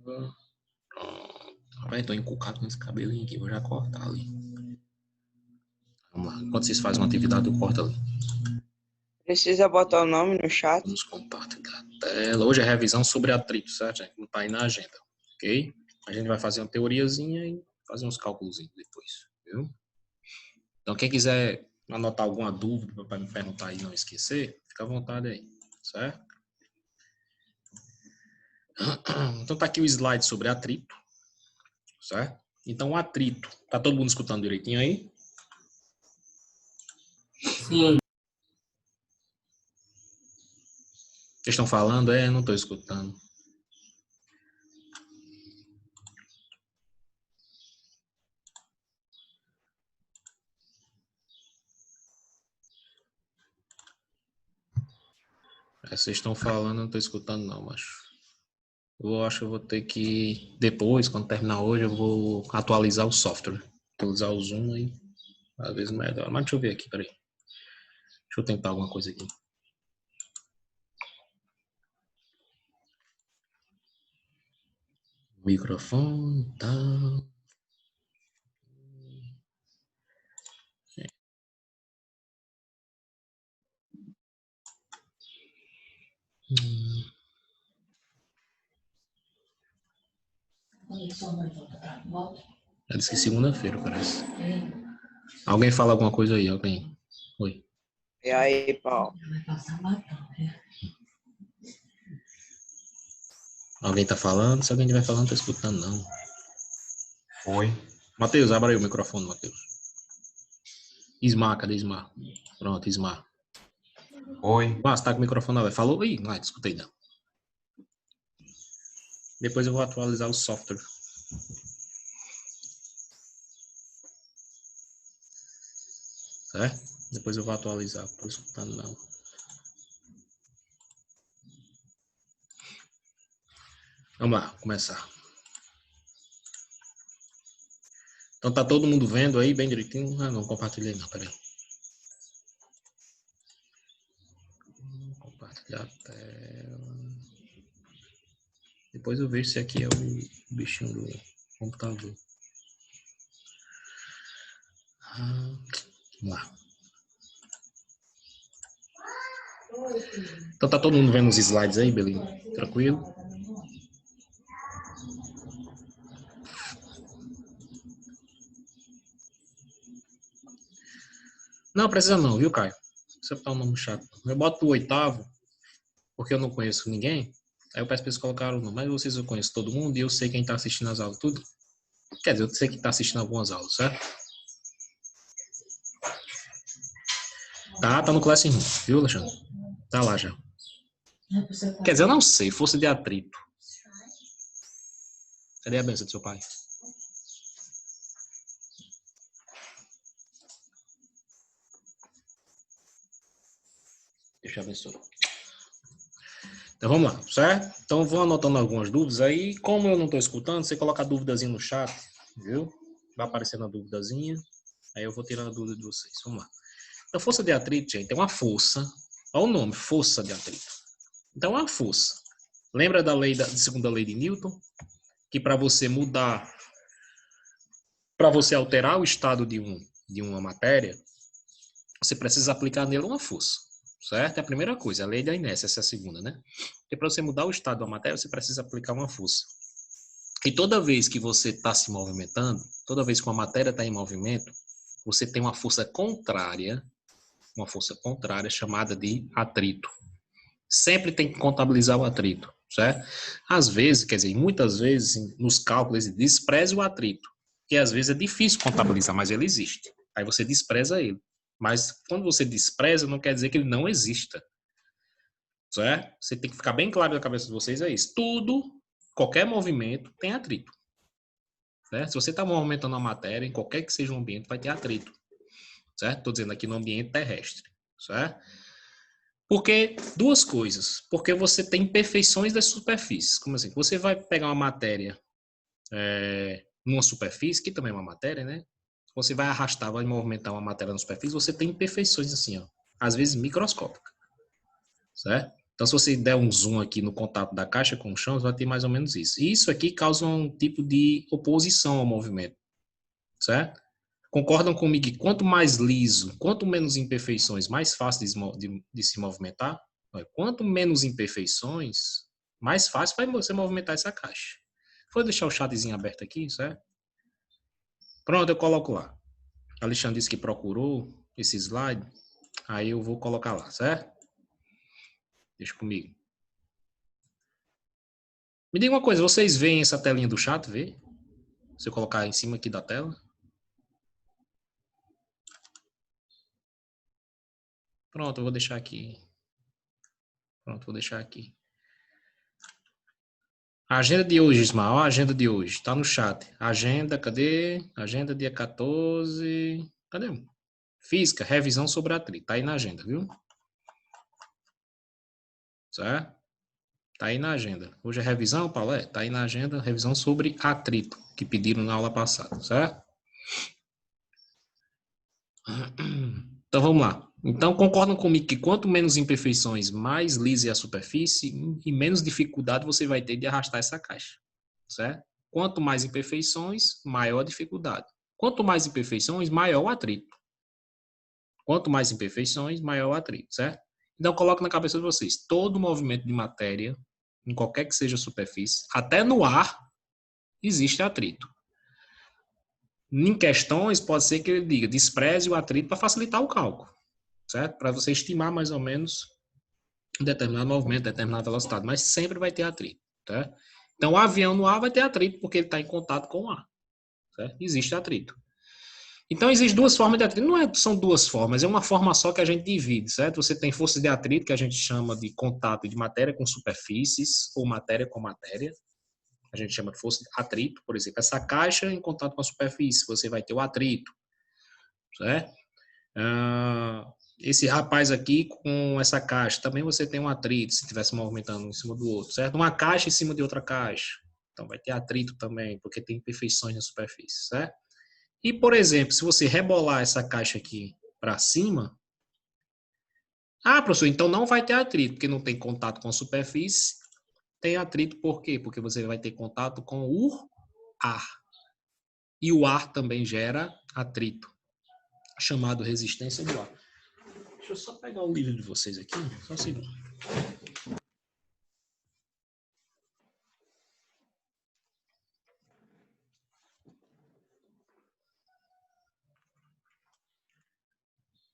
Pronto. Rapaz, tô encucado com esse cabelinho aqui, vou já cortar ali. Vamos lá. Enquanto vocês fazem uma atividade, eu corto ali. Precisa botar o nome no chat? Vamos compartilhar a tela. Hoje é revisão sobre atrito, certo, gente? Não tá aí na agenda, ok? A gente vai fazer uma teoriazinha e fazer uns cálculos depois, viu? Então, quem quiser anotar alguma dúvida para me perguntar e não esquecer, fica à vontade aí, certo? Então, tá aqui o slide sobre atrito, certo? Então, o atrito, tá todo mundo escutando direitinho aí? Sim. Vocês estão falando? Não estou escutando. Vocês estão falando, não estou escutando não, macho. Eu acho que eu vou ter que, depois, quando terminar hoje, eu vou atualizar o software. Atualizar o Zoom aí, às vezes melhor. Mas deixa eu ver aqui, peraí. Deixa eu tentar alguma coisa aqui. Microfone, tá. Eu disse que segunda-feira, parece. Alguém fala alguma coisa aí? Alguém? Oi. E aí, Paulo? Alguém tá falando? Se alguém estiver falando, não tô escutando, não. Oi. Matheus, abre aí o microfone, Matheus. Ismar, cadê Ismar? Pronto, Ismar. Oi. Você tá com o microfone aberto. Falou? Ih, não, escutei não. Depois eu vou atualizar o software. Certo? Depois eu vou atualizar. Não tô escutando não. Vamos lá, começar. Então tá todo mundo vendo aí bem direitinho? Ah, não compartilhei não, peraí. Compartilhar a tela. Depois eu vejo se aqui é o bichinho do computador. Vamos lá. Então tá todo mundo vendo os slides aí, beleza? Tranquilo? Não, precisa não, viu, Caio? Você botar um nome chato. Eu boto o 8º, porque eu não conheço ninguém. Aí eu peço pra eles colocarem o nome. Mas vocês eu conheço todo mundo e eu sei quem tá assistindo as aulas, tudo. Quer dizer, eu sei quem tá assistindo algumas aulas, certo? Tá no Classroom, viu, Alexandre? Tá lá já. Quer dizer, eu não sei, força de atrito. Cadê a benção do seu pai? Deixa eu abençoar. Então vamos lá, certo? Então vou anotando algumas dúvidas aí. Como eu não estou escutando, você coloca a duvidazinha no chat, viu? Vai aparecendo a duvidazinha. Aí eu vou tirando a dúvida de vocês. Vamos lá. Então, força de atrito, gente, é uma força. Olha o nome, força de atrito. Então, é uma força. Lembra da segunda lei de Newton? Que para você mudar, para você alterar o estado de uma matéria, você precisa aplicar nele uma força. Certo? É a primeira coisa, a lei da inércia, essa é a segunda, né? Porque para você mudar o estado da matéria, você precisa aplicar uma força. E toda vez que você está se movimentando, toda vez que uma matéria está em movimento, você tem uma força contrária chamada de atrito. Sempre tem que contabilizar o atrito, certo? Às vezes, quer dizer, muitas vezes, nos cálculos, despreza o atrito, que às vezes é difícil contabilizar, mas ele existe. Aí você despreza ele. Mas quando você despreza, não quer dizer que ele não exista. Certo? Você tem que ficar bem claro na cabeça de vocês, é isso. Tudo, qualquer movimento tem atrito. Certo? Se você está movimentando a matéria, em qualquer que seja o ambiente, vai ter atrito. Certo? Estou dizendo aqui no ambiente terrestre. Certo? Porque duas coisas. Porque você tem imperfeições das superfícies. Como assim? Você vai pegar uma matéria numa superfície, que também é uma matéria, né? Você vai arrastar, vai movimentar uma matéria na superfície, você tem imperfeições assim, ó. Às vezes microscópicas. Certo? Então, se você der um zoom aqui no contato da caixa com o chão, vai ter mais ou menos isso. E isso aqui causa um tipo de oposição ao movimento, certo? Concordam comigo que quanto mais liso, quanto menos imperfeições, mais fácil de se movimentar? Quanto menos imperfeições, mais fácil vai você movimentar essa caixa. Vou deixar o chatzinho aberto aqui, certo? Pronto, eu coloco lá. Alexandre disse que procurou esse slide, aí eu vou colocar lá, certo? Deixa comigo. Me diga uma coisa, vocês veem essa telinha do chat, vê? Se eu colocar em cima aqui da tela. Pronto, eu vou deixar aqui. Pronto, vou deixar aqui. A agenda de hoje, Ismael, a agenda de hoje, tá no chat. Agenda, cadê? Agenda dia 14. Cadê? Física, revisão sobre atrito. Tá aí na agenda, viu? Certo? Tá aí na agenda. Hoje é revisão, Paulo? Tá aí na agenda, revisão sobre atrito, que pediram na aula passada, certo? Então, vamos lá. Então, concordam comigo que quanto menos imperfeições, mais lisa é a superfície e menos dificuldade você vai ter de arrastar essa caixa, certo? Quanto mais imperfeições, maior a dificuldade. Quanto mais imperfeições, maior o atrito. Quanto mais imperfeições, maior o atrito, certo? Então, coloque na cabeça de vocês, todo movimento de matéria, em qualquer que seja a superfície, até no ar, existe atrito. Em questões, pode ser que ele diga, despreze o atrito para facilitar o cálculo, certo? Para você estimar mais ou menos um determinado movimento, determinada velocidade, mas sempre vai ter atrito, tá? Então, o avião no ar vai ter atrito porque ele está em contato com o ar, certo? Existe atrito. Então, existem duas formas de atrito. Não são duas formas, é uma forma só que a gente divide, certo? Você tem força de atrito, que a gente chama de contato de matéria com superfícies, ou matéria com matéria. A gente chama de força de atrito, por exemplo. Essa caixa em contato com a superfície, você vai ter o atrito, certo? Esse rapaz aqui com essa caixa, também você tem um atrito, se estivesse movimentando um em cima do outro, certo? Uma caixa em cima de outra caixa. Então, vai ter atrito também, porque tem imperfeições na superfície, certo? E, por exemplo, se você rebolar essa caixa aqui para cima, professor, então não vai ter atrito, porque não tem contato com a superfície. Tem atrito por quê? Porque você vai ter contato com o ar. E o ar também gera atrito, chamado resistência do ar. Deixa eu só pegar o livro de vocês aqui, só um segundo.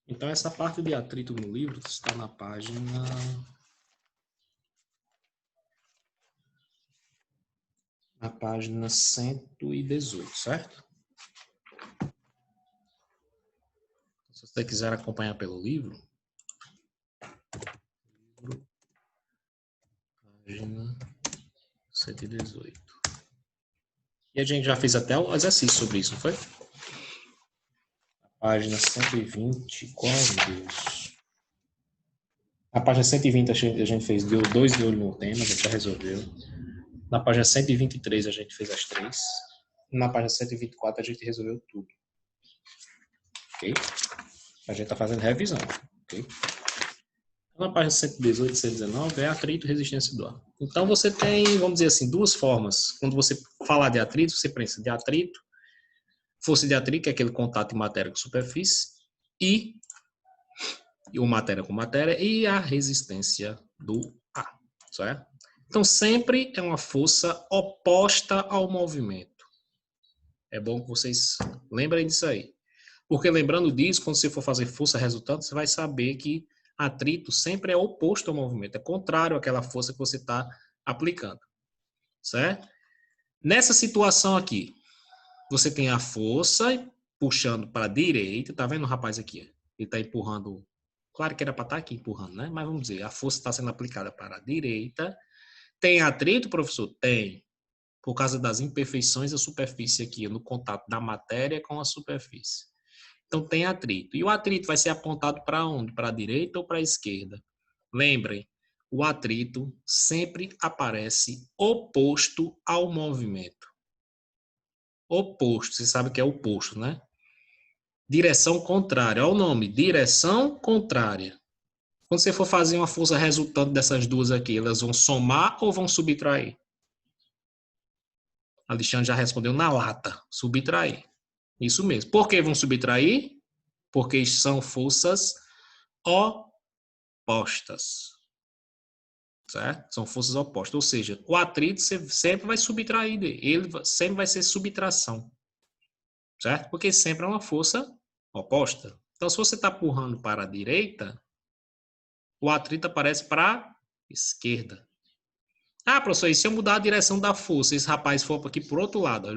Então, essa parte de atrito no livro está na página... Na página 118, certo? Se você quiser acompanhar pelo livro, página 118. E a gente já fez até o exercício sobre isso, não foi? Página 120, qual Deus? Na página 120 a gente fez dois de olho no tema, a gente já resolveu. Na página 123 a gente fez as três. Na página 124 a gente resolveu tudo. Ok? A gente está fazendo revisão. Ok? Na página 118 e 119 é atrito e resistência do ar. Então você tem, vamos dizer assim, duas formas. Quando você falar de atrito, você pensa de atrito, força de atrito, que é aquele contato de matéria com superfície, e o matéria com matéria, e a resistência do ar, certo? Então sempre é uma força oposta ao movimento. É bom que vocês lembrem disso aí. Porque lembrando disso, quando você for fazer força resultante, você vai saber que atrito sempre é oposto ao movimento, é contrário àquela força que você está aplicando, certo? Nessa situação aqui, você tem a força puxando para a direita, tá vendo o rapaz aqui? Ele está empurrando, claro que era para estar aqui empurrando, né? Mas vamos dizer, a força está sendo aplicada para a direita. Tem atrito, professor? Tem, por causa das imperfeições da superfície aqui, no contato da matéria com a superfície. Então, tem atrito. E o atrito vai ser apontado para onde? Para a direita ou para a esquerda? Lembrem, o atrito sempre aparece oposto ao movimento. Oposto, você sabe o que é oposto, né? Direção contrária. Olha o nome, direção contrária. Quando você for fazer uma força resultante dessas duas aqui, elas vão somar ou vão subtrair? Alexandre já respondeu na lata. Subtrair. Isso mesmo. Por que vão subtrair? Porque são forças opostas. Certo? São forças opostas. Ou seja, o atrito você sempre vai subtrair dele. Ele sempre vai ser subtração. Certo? Porque sempre é uma força oposta. Então, se você está empurrando para a direita, o atrito aparece para a esquerda. Ah, professor, e se eu mudar a direção da força, esse rapaz for aqui por outro lado,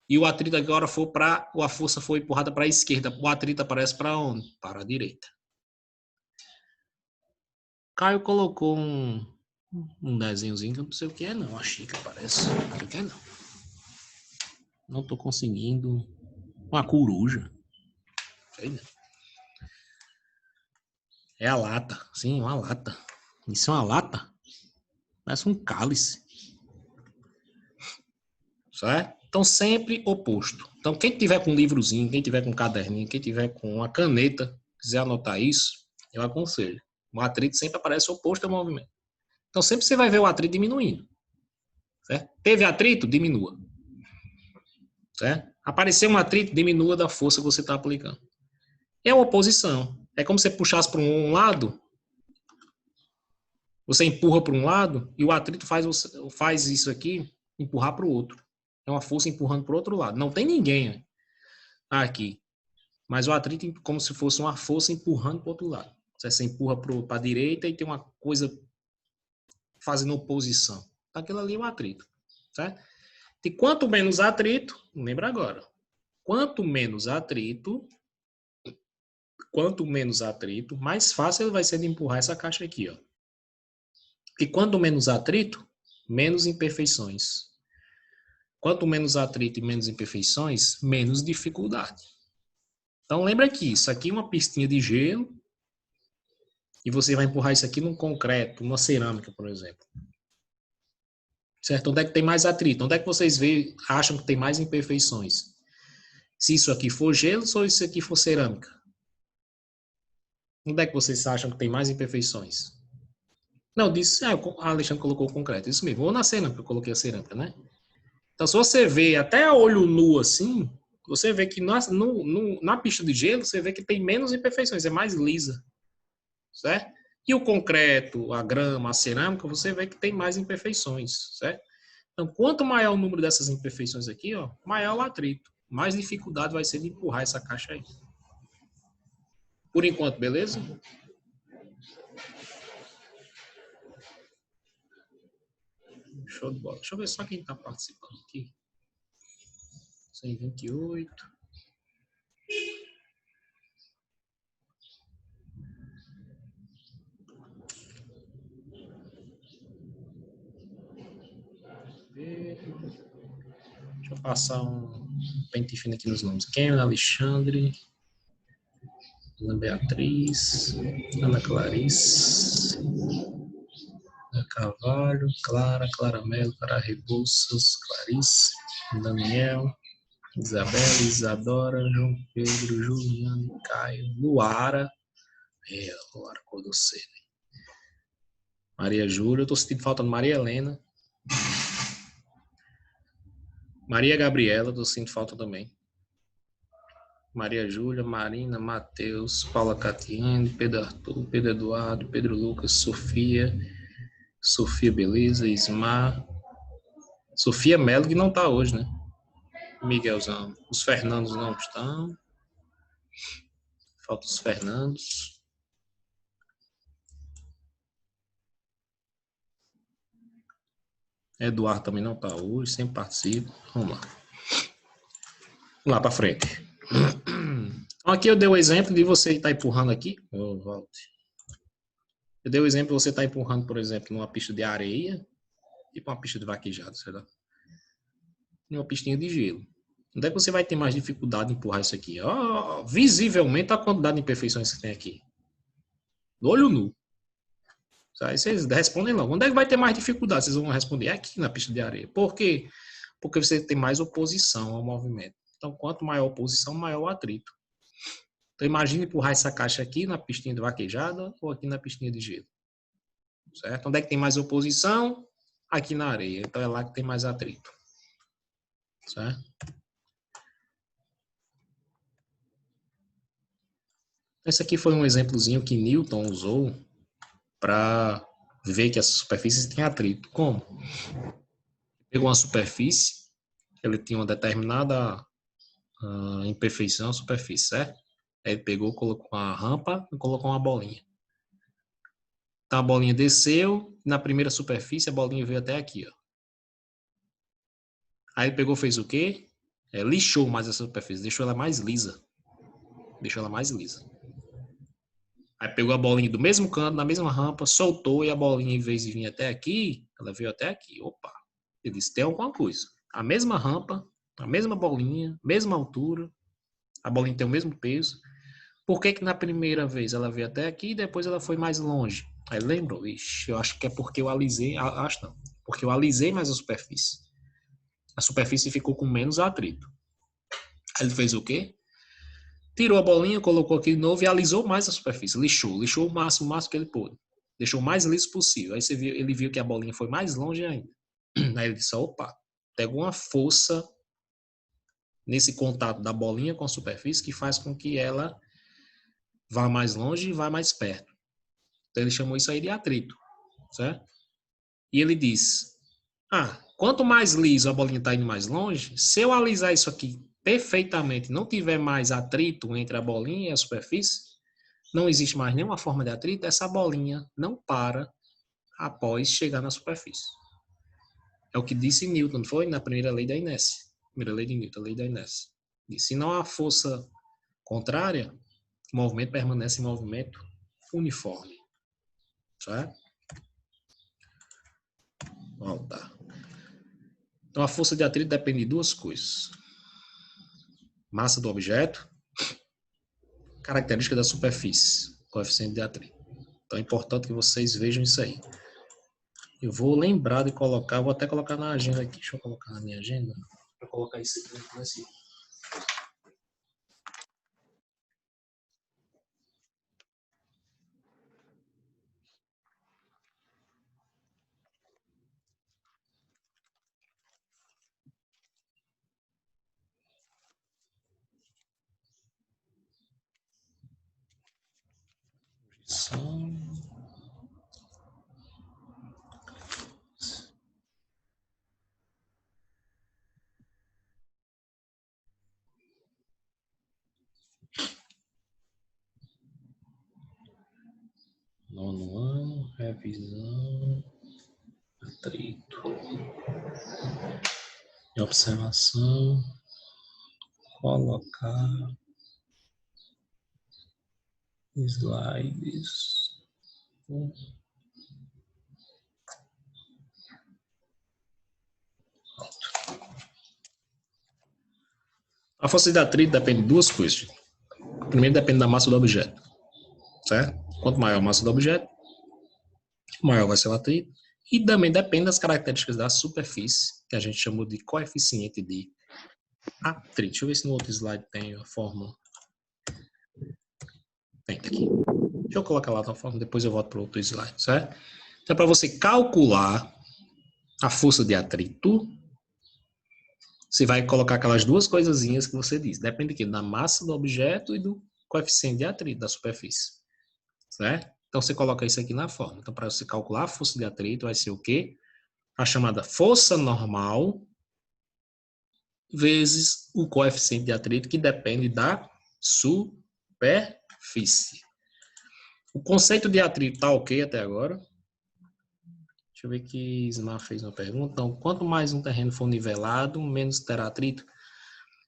e o atrito agora for para, a força foi empurrada para a esquerda, o atrito aparece para onde? Para a direita. Caio colocou um desenhozinho que eu não sei o que é não, a xícara parece, não sei o que é não. Não estou conseguindo. Uma coruja. É a lata, sim, uma lata. Isso é uma lata? Parece um cálice. Certo? Então, sempre oposto. Então, quem tiver com um livrozinho, quem tiver com um caderninho, quem tiver com uma caneta, quiser anotar isso, eu aconselho. O atrito sempre aparece oposto ao movimento. Então, sempre você vai ver o atrito diminuindo. Certo? Teve atrito? Diminua. Certo? Apareceu um atrito? Diminua da força que você está aplicando. É uma oposição. É como se você puxasse para um lado, você empurra para um lado e o atrito faz isso aqui, empurrar para o outro. É uma força empurrando para o outro lado. Não tem ninguém aqui. Mas o atrito é como se fosse uma força empurrando para o outro lado. Você empurra para a direita e tem uma coisa fazendo oposição. Aquilo ali é o atrito. Certo? E quanto menos atrito, lembra agora, quanto menos atrito, mais fácil vai ser de empurrar essa caixa aqui, ó. E quanto menos atrito, menos imperfeições. Quanto menos atrito e menos imperfeições, menos dificuldade. Então lembra que isso aqui é uma pistinha de gelo e você vai empurrar isso aqui num concreto, numa cerâmica, por exemplo. Certo? Onde é que tem mais atrito? Onde é que vocês acham que tem mais imperfeições? Se isso aqui for gelo ou isso aqui for cerâmica? Onde é que vocês acham que tem mais imperfeições? Não, disse, a Alexandre colocou o concreto. Isso mesmo, ou na cerâmica, eu coloquei a cerâmica, né? Então, se você vê até a olho nu assim, você vê que na pista de gelo, você vê que tem menos imperfeições, é mais lisa. Certo? E o concreto, a grama, a cerâmica, você vê que tem mais imperfeições. Certo? Então, quanto maior o número dessas imperfeições aqui, ó, maior o atrito. Mais dificuldade vai ser de empurrar essa caixa aí. Por enquanto, beleza? Show de bola. Deixa eu ver só quem está participando aqui. 128. Deixa eu passar um pente fino aqui nos nomes. Ken, Alexandre, Ana Beatriz, Ana Clarice, Ana Carvalho, Clara Melo, Clara Rebouças, Clarice, Daniel, Isabela, Isadora, João Pedro, Juliano, Caio, Luara. Luara acordou cedo. Maria Júlia, eu tô sentindo falta de Maria Helena. Maria Gabriela, tô sentindo falta também. Maria Júlia, Marina, Matheus, Paula Catiane, Pedro Arthur, Pedro Eduardo, Pedro Lucas, Sofia Beleza, Ismar, Sofia Melo, que não tá hoje, né? Miguelzão. Os Fernandos não estão. Falta os Fernandos. Eduardo também não está hoje, sempre participa. Vamos lá. Vamos lá para frente. Então, aqui eu dei o exemplo de você estar empurrando aqui. Eu dei o exemplo de você estar empurrando, por exemplo, numa pista de areia, tipo uma pista de vaquejado, sei lá. Numa pistinha de gelo. Onde é que você vai ter mais dificuldade em empurrar isso aqui? Visivelmente a quantidade de imperfeições que tem aqui. Do olho nu. Aí vocês respondem logo. Onde é que vai ter mais dificuldade? Vocês vão responder aqui na pista de areia. Por quê? Porque você tem mais oposição ao movimento. Então, quanto maior a oposição, maior o atrito. Então, imagine empurrar essa caixa aqui na pistinha de vaquejada ou aqui na pistinha de gelo. Certo? Onde é que tem mais oposição? Aqui na areia. Então, é lá que tem mais atrito. Certo? Esse aqui foi um exemplozinho que Newton usou para ver que as superfícies têm atrito. Como? Pegou uma superfície, ele tinha uma determinada imperfeição superfície, certo? Aí ele pegou, colocou uma rampa e colocou uma bolinha. Então a bolinha desceu, na primeira superfície a bolinha veio até aqui, ó. Aí ele pegou, fez o quê? Lixou mais essa superfície, deixou ela mais lisa. Deixou ela mais lisa. Aí pegou a bolinha do mesmo canto, na mesma rampa, soltou e a bolinha, em vez de vir até aqui, ela veio até aqui. Opa! Ele disse, tem alguma coisa. A mesma rampa, a mesma bolinha, mesma altura, a bolinha tem o mesmo peso. Por que que na primeira vez ela veio até aqui e depois ela foi mais longe? Aí lembrou, ixi, eu acho que é porque eu alisei, acho não, porque eu alisei mais a superfície. A superfície ficou com menos atrito. Aí ele fez o quê? Tirou a bolinha, colocou aqui de novo e alisou mais a superfície. Lixou o máximo que ele pôde. Deixou o mais liso possível. Aí ele viu que a bolinha foi mais longe ainda. Aí ele disse, opa, tem alguma força nesse contato da bolinha com a superfície que faz com que ela vá mais longe e vá mais perto. Então ele chamou isso aí de atrito, certo? E ele diz, quanto mais liso a bolinha está indo mais longe, se eu alisar isso aqui perfeitamente, não tiver mais atrito entre a bolinha e a superfície, não existe mais nenhuma forma de atrito, essa bolinha não para após chegar na superfície. É o que disse Newton, foi? Na primeira lei da inércia. Primeira lei de Newton, a lei da inércia. E se não há força contrária, o movimento permanece em movimento uniforme. Certo? Voltar. Então, a força de atrito depende de duas coisas. Massa do objeto, característica da superfície, coeficiente de atrito. Então, é importante que vocês vejam isso aí. Eu vou lembrar de colocar, vou até colocar na agenda aqui. Deixa eu colocar na minha agenda. Para colocar isso aqui nesse. Nono ano, revisão, atrito, e observação, colocar slides. A força de atrito depende de duas coisas. Primeiro, depende da massa do objeto, certo? Quanto maior a massa do objeto, maior vai ser o atrito. E também depende das características da superfície, que a gente chamou de coeficiente de atrito. Deixa eu ver se no outro slide tem a fórmula. Tem aqui. Deixa eu colocar lá a fórmula, depois eu volto para o outro slide, certo? Então, para você calcular a força de atrito, você vai colocar aquelas duas coisazinhas que você diz. Depende aqui da massa do objeto e do coeficiente de atrito da superfície. Certo? Então, você coloca isso aqui na fórmula. Então, para você calcular a força de atrito, vai ser o quê? A chamada força normal vezes o coeficiente de atrito, que depende da superfície. O conceito de atrito está ok até agora? Deixa eu ver que Ismar fez uma pergunta. Então, quanto mais um terreno for nivelado, menos terá atrito.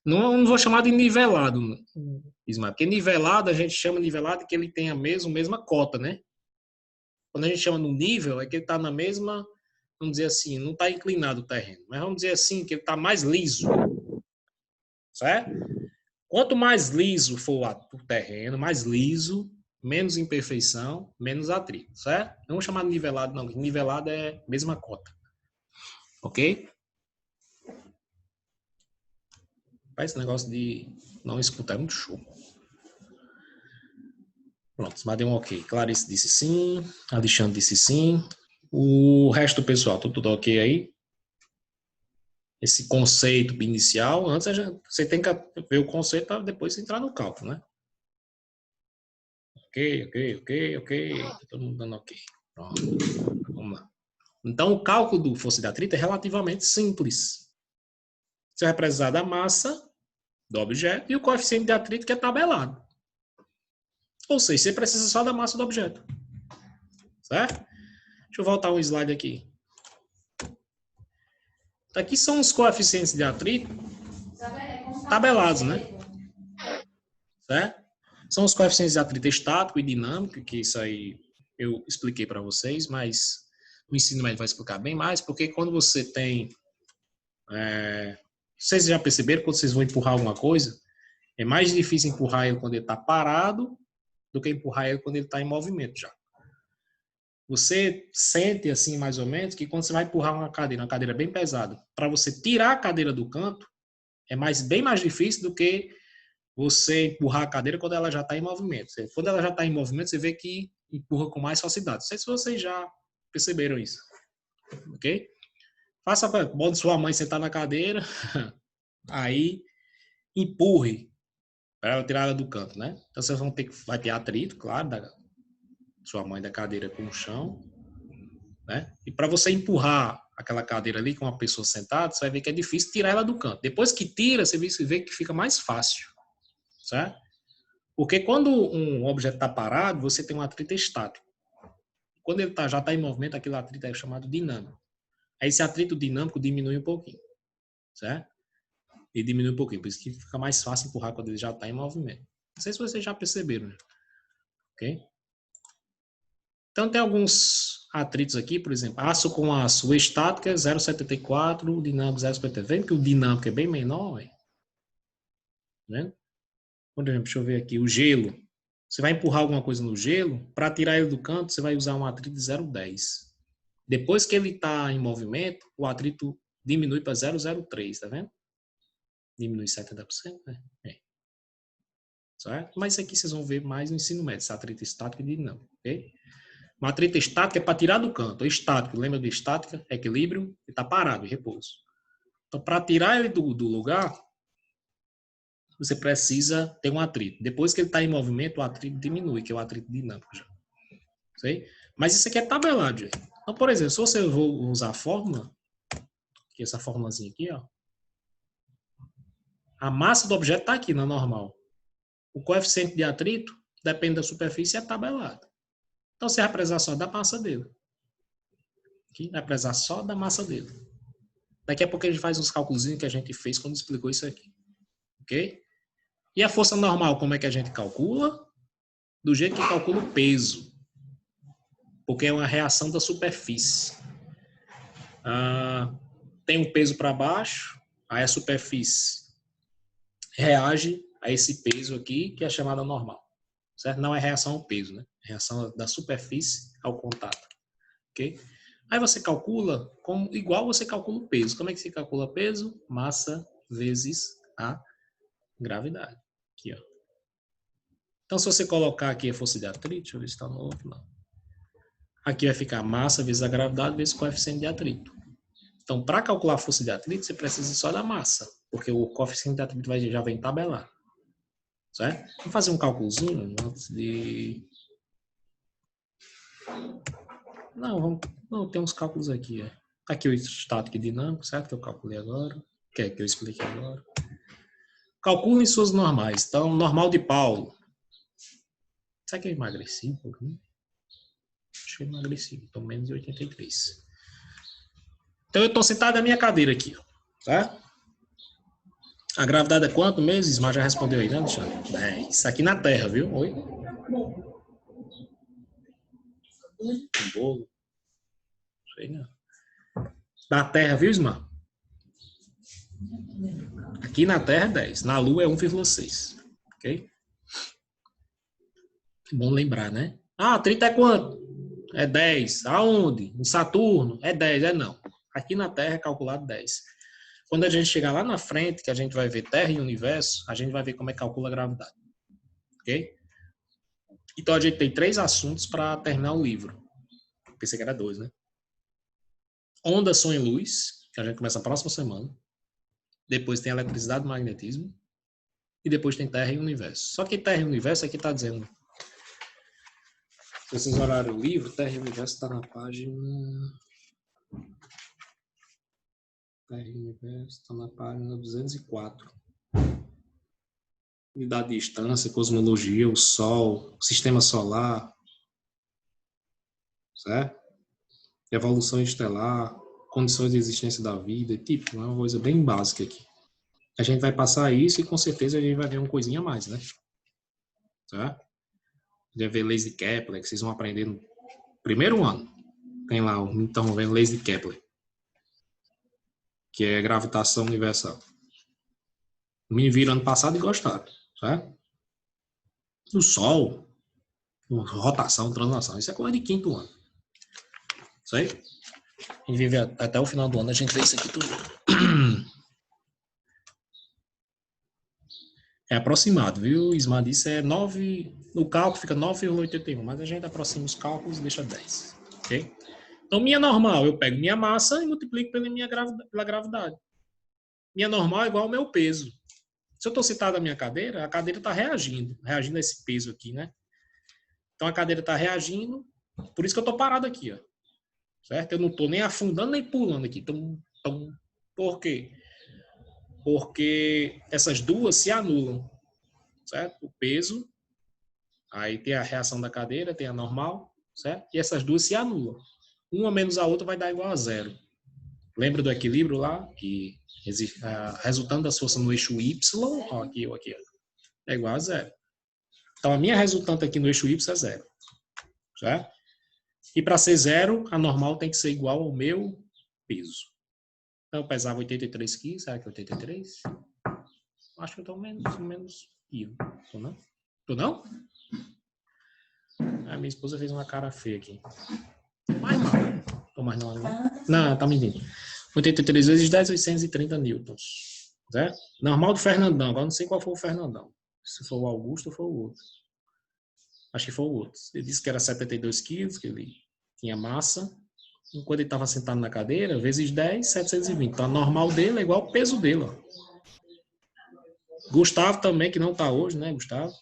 Não vou chamar de nivelado, Ismar, porque nivelado, a gente chama nivelado que ele tem a mesma cota, né? Quando a gente chama no nível, é que ele está na mesma, vamos dizer assim, não está inclinado o terreno, mas vamos dizer assim, que ele está mais liso, certo? Quanto mais liso for o terreno, mais liso, menos imperfeição, menos atrito, certo? Não vou chamar de nivelado, não. Nivelado é mesma cota. Ok? Esse negócio de não escutar é muito show. Pronto, mas deu um ok. Clarice disse sim, Alexandre disse sim. O resto do pessoal, tudo ok aí? Esse conceito inicial, antes você tem que ver o conceito para depois entrar no cálculo, né? Ok. Tá todo mundo dando ok. Pronto, vamos lá. Então, o cálculo do força de atrito é relativamente simples. Você vai precisar da massa do objeto e o coeficiente de atrito que é tabelado. Ou seja, você precisa só da massa do objeto. Certo? Deixa eu voltar um slide aqui. Aqui são os coeficientes de atrito tabelados, né? Certo? São os coeficientes de atrito estático e dinâmico, que isso aí eu expliquei para vocês, mas o ensino médio vai explicar bem mais, porque quando você tem... vocês já perceberam, quando vocês vão empurrar alguma coisa, é mais difícil empurrar ele quando ele está parado do que empurrar ele quando ele está em movimento já. Você sente assim, mais ou menos, que quando você vai empurrar uma cadeira bem pesada, para você tirar a cadeira do canto, é bem mais difícil do que você empurrar a cadeira quando ela já está em movimento. Quando ela já está em movimento, você vê que empurra com mais facilidade. Não sei se vocês já perceberam isso. Ok? Bota sua mãe sentar na cadeira, aí empurre para ela tirar ela do canto, né? Então vocês vai ter atrito, claro, da sua mãe da cadeira com o chão, né? E para você empurrar aquela cadeira ali com uma pessoa sentada, você vai ver que é difícil tirar ela do canto. Depois que tira, você vê que fica mais fácil, certo? Porque quando um objeto está parado, você tem um atrito estático. Quando ele já está em movimento, aquele atrito é chamado dinâmico. Aí esse atrito dinâmico diminui um pouquinho, certo? Ele diminui um pouquinho, por isso que fica mais fácil empurrar quando ele já está em movimento. Não sei se vocês já perceberam, né? Ok? Então tem alguns atritos aqui, por exemplo, aço com aço, o estático é 0,74, o dinâmico 0,50. Vendo que o dinâmico é bem menor, né? Por exemplo, deixa eu ver aqui, o gelo. Você vai empurrar alguma coisa no gelo, para tirar ele do canto, você vai usar um atrito de 0,10. Depois que ele está em movimento, o atrito diminui para 0,03, tá vendo? Diminui 70%, né? Certo? Mas isso aqui vocês vão ver mais no ensino médio, esse atrito estático e dinâmico, ok? O atrito estático é para tirar do canto. O estático, lembra de estática? Equilíbrio, ele está parado, em repouso. Então, para tirar ele do lugar, você precisa ter um atrito. Depois que ele está em movimento, o atrito diminui, que é o atrito dinâmico já. Sei? Mas isso aqui é tabelado, gente. Então, por exemplo, se você usar a fórmula, que é essa formulazinha aqui, ó, a massa do objeto está aqui na normal. O coeficiente de atrito, depende da superfície, é tabelado. Então, você vai precisar só da massa dele. Aqui, vai precisar só da massa dele. Daqui a pouco a gente faz uns cálculos que a gente fez quando explicou isso aqui. Ok? E a força normal, como é que a gente calcula? Do jeito que calcula o peso. Porque é uma reação da superfície. Tem um peso para baixo, aí a superfície reage a esse peso aqui, que é chamada normal. Certo? Não é reação ao peso, né? É reação da superfície ao contato. Ok? Aí você calcula igual você calcula o peso. Como é que se calcula o peso? Massa vezes a gravidade. Aqui, ó. Então, se você colocar aqui a força de atrito, deixa eu ver se está no outro, não. Aqui vai ficar massa vezes a gravidade vezes o coeficiente de atrito. Então, para calcular a força de atrito, você precisa só da massa, porque o coeficiente de atrito já vem tabelar. Certo? Vamos fazer um cálculozinho antes de... Não, tem uns cálculos aqui. Aqui o estático e dinâmico, certo? Que eu calculei agora. Que eu expliquei agora. Calculem suas normais. Então, normal de Paulo. Será que eu emagreci um pouquinho? Acho que eu emagreci. Estou menos de 83. Então, eu estou sentado na minha cadeira aqui. Tá? A gravidade é quanto mesmo? Ismar já respondeu aí, né, Alexandre? 10. Isso aqui na Terra, viu? Oi? Um bolo. Não sei não. Da Terra, viu, Ismar? Aqui na Terra é 10. Na Lua é 1,6. Ok? Bom lembrar, né? 30 é quanto? É 10. Aonde? Em Saturno? É 10. É não. Aqui na Terra é calculado 10. Quando a gente chegar lá na frente, que a gente vai ver Terra e Universo, a gente vai ver como é que calcula a gravidade. Ok? Então a gente tem 3 assuntos para terminar o livro. Pensei que era 2, né? Onda, som e luz, que a gente começa a próxima semana. Depois tem eletricidade e magnetismo. E depois tem Terra e Universo. Só que Terra e Universo aqui está dizendo... Se vocês olharem o livro, Terra e Universo está na página... Terra e Universo está na página 204. Unidade de distância, cosmologia, o Sol, sistema solar, certo? Evolução estelar, condições de existência da vida, tipo, uma coisa bem básica aqui. A gente vai passar isso e com certeza a gente vai ver uma coisinha a mais, né? Certo? Vai ver leis de Kepler, que vocês vão aprender no primeiro ano. Tem lá, então, vendo leis de Kepler, que é gravitação universal. Me viram ano passado e gostaram, certo? O Sol, rotação, translação, isso é coisa de 5º ano. Isso aí? A gente vive até o final do ano, a gente vê isso aqui tudo. É aproximado, viu? Ismar disse é 9, no cálculo fica 9,81, mas a gente aproxima os cálculos e deixa 10, ok? Então, minha normal, eu pego minha massa e multiplico pela gravidade. Minha normal é igual ao meu peso. Se eu estou sentado na minha cadeira, a cadeira está reagindo a esse peso aqui, né? Então, a cadeira está reagindo, por isso que eu estou parado aqui, ó. Certo? Eu não estou nem afundando nem pulando aqui. Por quê? Porque essas duas se anulam, certo? O peso, aí tem a reação da cadeira, tem a normal, certo? E essas duas se anulam. Uma menos a outra vai dar igual a 0. Lembra do equilíbrio lá? Que resultando das forças no eixo Y, ó, aqui, é igual a 0. Então, a minha resultante aqui no eixo Y é 0. Certo? E para ser 0, a normal tem que ser igual ao meu peso. Então, eu pesava 83 quilos. Será que é 83? Acho que eu estou menos quilo. Tô não? Tô não? A minha esposa fez uma cara feia aqui. Mais mal. Tô mais não. Não, tá mentindo. 83 vezes 10, 830 newtons. Certo? Normal do Fernandão. Agora não sei qual foi o Fernandão. Se foi o Augusto ou foi o outro. Acho que foi o outro. Ele disse que era 72 quilos, que ele tinha massa. Enquanto ele estava sentado na cadeira, vezes 10, 720. Então, a normal dele é igual ao peso dele. Ó. Gustavo também, que não está hoje, né, Gustavo?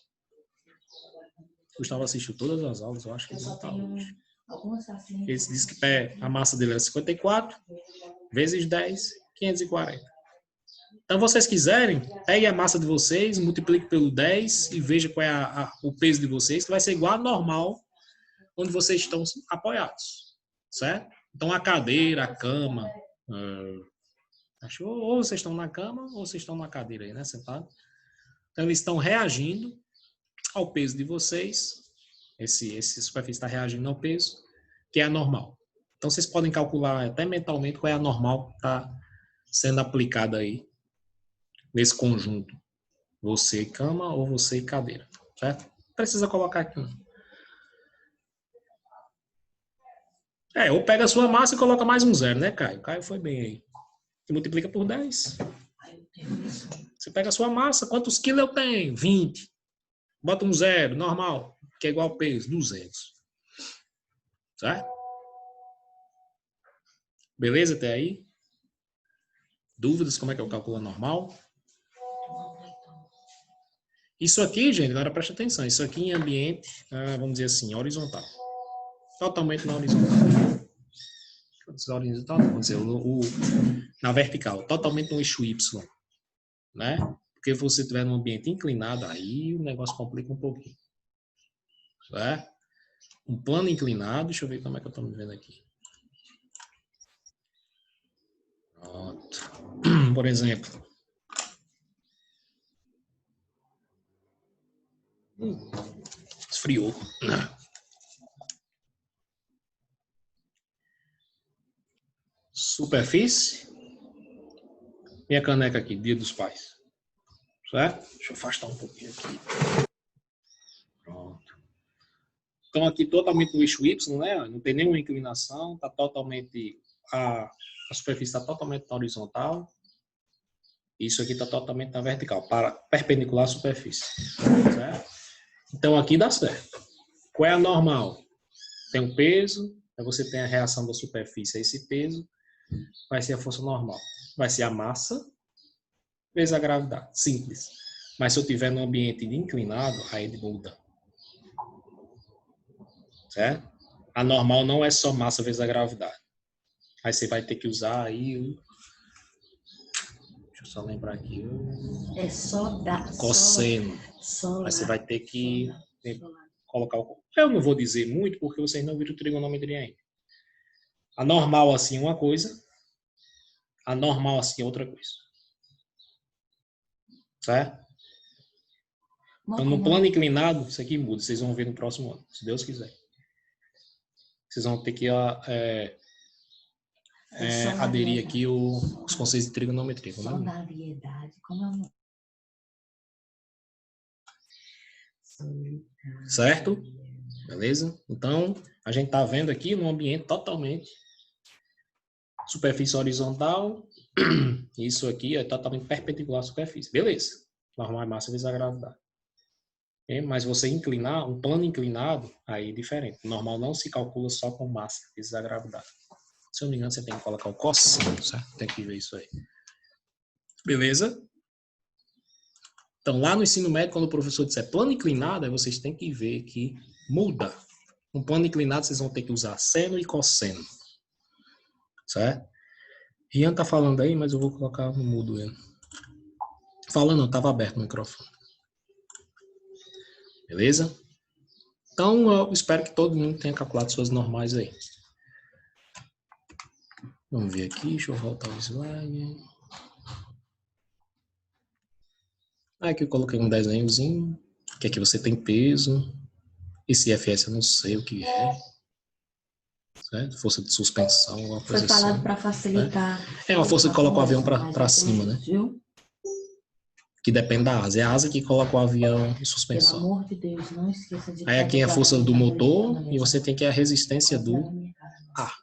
Gustavo assistiu todas as aulas, eu acho que ele não está hoje. Ele disse que a massa dele era 54, vezes 10, 540. Então, vocês quiserem, pegue a massa de vocês, multiplique pelo 10 e veja qual é o peso de vocês, que vai ser igual ao normal, onde vocês estão apoiados, certo? Então, a cadeira, a cama, ou vocês estão na cama, ou vocês estão na cadeira aí, né, sentado. Então, eles estão reagindo ao peso de vocês, esse superfície está reagindo ao peso, que é a normal. Então, vocês podem calcular até mentalmente qual é a normal que está sendo aplicada aí, nesse conjunto. Você e cama, ou você e cadeira, certo? Não precisa colocar aqui, não. Ou pega a sua massa e coloca mais um 0, né, Caio? Caio foi bem aí. E multiplica por 10. Você pega a sua massa, quantos quilos eu tenho? 20. Bota um 0, normal, que é igual ao peso, 200. Certo? Beleza até aí? Dúvidas como é que eu calculo a normal? Isso aqui, gente, agora presta atenção. Isso aqui em ambiente, vamos dizer assim, horizontal. Totalmente na horizontal. Vamos dizer, na vertical. Totalmente no eixo Y. Né? Porque se você estiver num ambiente inclinado, aí o negócio complica um pouquinho. Certo? Um plano inclinado, deixa eu ver como é que eu estou me vendo aqui. Pronto. Por exemplo. Esfriou. Superfície. Minha caneca aqui, Dia dos Pais. Certo? Deixa eu afastar um pouquinho aqui. Pronto. Então aqui totalmente no eixo Y, né? Não tem nenhuma inclinação, tá totalmente a superfície está totalmente na horizontal. Isso aqui está totalmente na vertical, perpendicular à superfície. Certo? Então aqui dá certo. Qual é a normal? Tem o peso, aí você tem a reação da superfície a esse peso, vai ser a força normal. Vai ser a massa vezes a gravidade. Simples. Mas se eu tiver num ambiente inclinado, aí ele muda. Certo? A normal não é só massa vezes a gravidade. Aí você vai ter que usar aí o... Deixa eu só lembrar aqui. É só dar. Cosseno. Aí você vai ter que colocar o... Eu não vou dizer muito, porque vocês não viram trigonometria ainda. A normal assim é uma coisa, a normal assim é outra coisa. Certo? Então, no plano inclinado, isso aqui muda. Vocês vão ver no próximo ano, se Deus quiser. Vocês vão ter que aderir aqui os conceitos de trigonometria. Só variedade. Como é o... Certo? Beleza? Então, a gente está vendo aqui num ambiente totalmente superfície horizontal. Isso aqui é totalmente perpendicular à superfície. Beleza. Normal é massa vezes a gravidade. Mas você inclinar, um plano inclinado, aí é diferente. O normal não se calcula só com massa vezes a gravidade. Se eu não me engano, você tem que colocar o cosseno, certo? Tem que ver isso aí. Beleza? Então, lá no ensino médio, quando o professor disser plano inclinado, aí vocês têm que ver que muda. Um plano inclinado, vocês vão ter que usar seno e cosseno. Certo? Rian tá falando aí, mas eu vou colocar no mudo ele. Falando, não, estava aberto o microfone. Beleza? Então, eu espero que todo mundo tenha calculado suas normais aí. Vamos ver aqui, deixa eu voltar o slide. Aqui eu coloquei um desenhozinho, que aqui você tem peso. Esse FS eu não sei o que é. Certo? Força de suspensão, alguma coisa assim. Foi falado para facilitar. É uma força que coloca o avião para cima, né? Que depende da asa. É a asa que coloca o avião em suspensão. Pelo amor de Deus, não esqueça de... Aí aqui é a força do motor e você tem que a resistência do ar.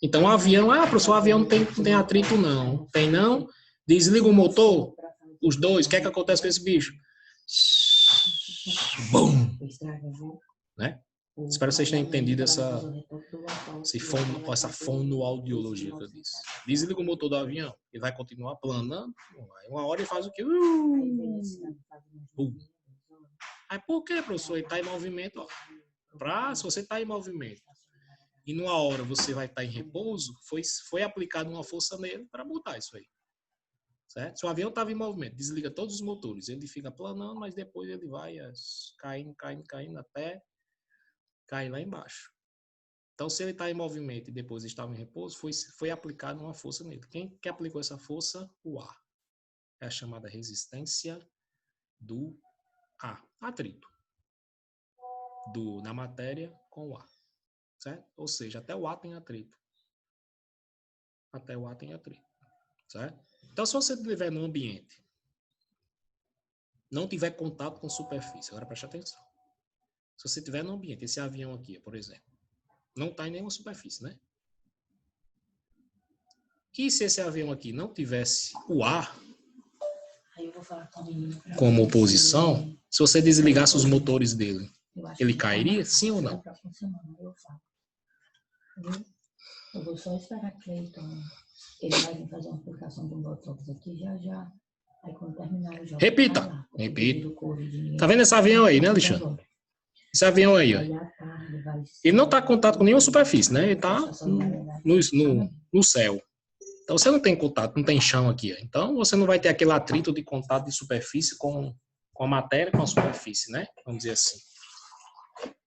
Então o avião, professor, o avião não tem atrito não. Tem não? Desliga o motor, os dois, o que é que acontece com esse bicho? Bum! Né? Espero que vocês tenham entendido essa fonoaudiologia que eu disse. Desliga o motor do avião, ele vai continuar planando. Uma hora ele faz o quê? Aí por que, professor? Ele está em movimento. Ó. Se você está em movimento e numa hora você vai estar em repouso, foi aplicada uma força nele para mudar isso aí. Certo? Se o avião estava em movimento, desliga todos os motores, ele fica planando, mas depois ele vai caindo até cair lá embaixo. Então, se ele está em movimento e depois estava em repouso, foi aplicada uma força nele. Quem que aplicou essa força? O ar. É a chamada resistência do ar. Atrito. Na matéria com o ar. Certo? Ou seja, até o ar tem atrito. Até o ar tem atrito. Certo? Então, se você estiver num ambiente, não tiver contato com superfície, agora preste atenção. Se você estiver num ambiente, esse avião aqui, por exemplo, não está em nenhuma superfície, né? E se esse avião aqui não tivesse o ar como oposição, se você desligasse os motores dele, ele cairia, sim ou não? Eu vou só esperar que ele vai fazer uma explicação de um botox aqui já. Aí quando terminar o jogo... Repita. Tá vendo esse avião aí, né, Alexandre? Esse avião aí, ó. Ele não está em contato com nenhuma superfície, né? Ele está no céu. Então, você não tem contato, não tem chão aqui. Ó. Então, você não vai ter aquele atrito de contato de superfície com a matéria, com a superfície, né? Vamos dizer assim.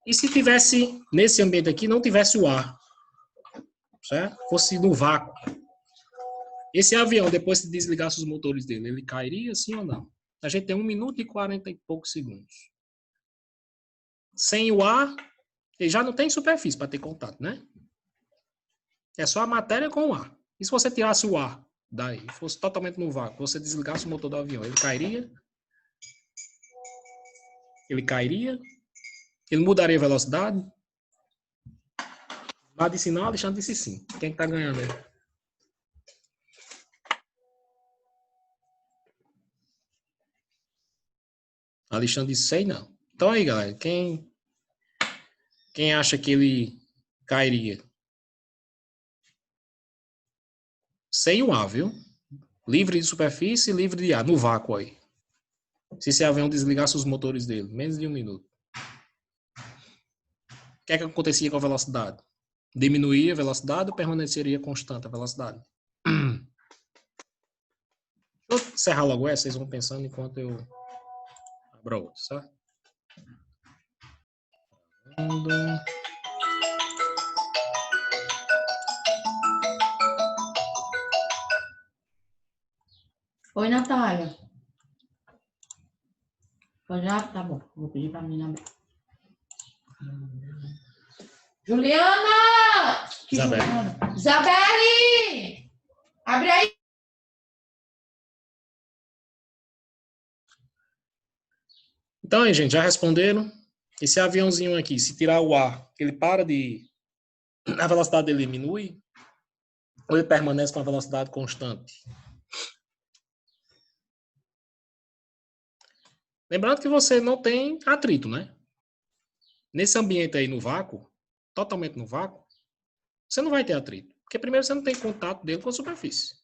E se tivesse, nesse ambiente aqui, não tivesse o ar, certo? Fosse no vácuo. Esse avião, depois que desligasse os motores dele, ele cairia, sim ou não? A gente tem 1 minuto e 40 e poucos segundos. Sem o ar, ele já não tem superfície para ter contato, né? É só a matéria com o ar. E se você tirasse o ar daí, fosse totalmente no vácuo, você desligasse o motor do avião, ele cairia? Ele cairia? Ele mudaria a velocidade? Lá disse não, Alexandre disse sim. Quem está ganhando aí? Alexandre disse sei não. Então aí, galera, quem Quem acha que ele cairia? Sem o ar, viu? Livre de superfície e livre de ar, no vácuo aí. Se esse avião desligasse os motores dele, menos de 1 minuto. O que é que acontecia com a velocidade? Diminuía a velocidade ou permaneceria constante a velocidade? Vou encerrar logo essa, vocês vão pensando enquanto eu abro outro, certo? Oi, Natália. Pois já? Tá bom. Vou pedir pra menina abrir. Juliana! Isabelle. Juliana? Isabelle! Abre aí. Então aí, gente, já responderam? Esse aviãozinho aqui, se tirar o ar, ele para de... A velocidade dele diminui? Ou ele permanece com a velocidade constante? Lembrando que você não tem atrito, né? Nesse ambiente aí no vácuo, totalmente no vácuo, você não vai ter atrito. Porque primeiro você não tem contato dele com a superfície.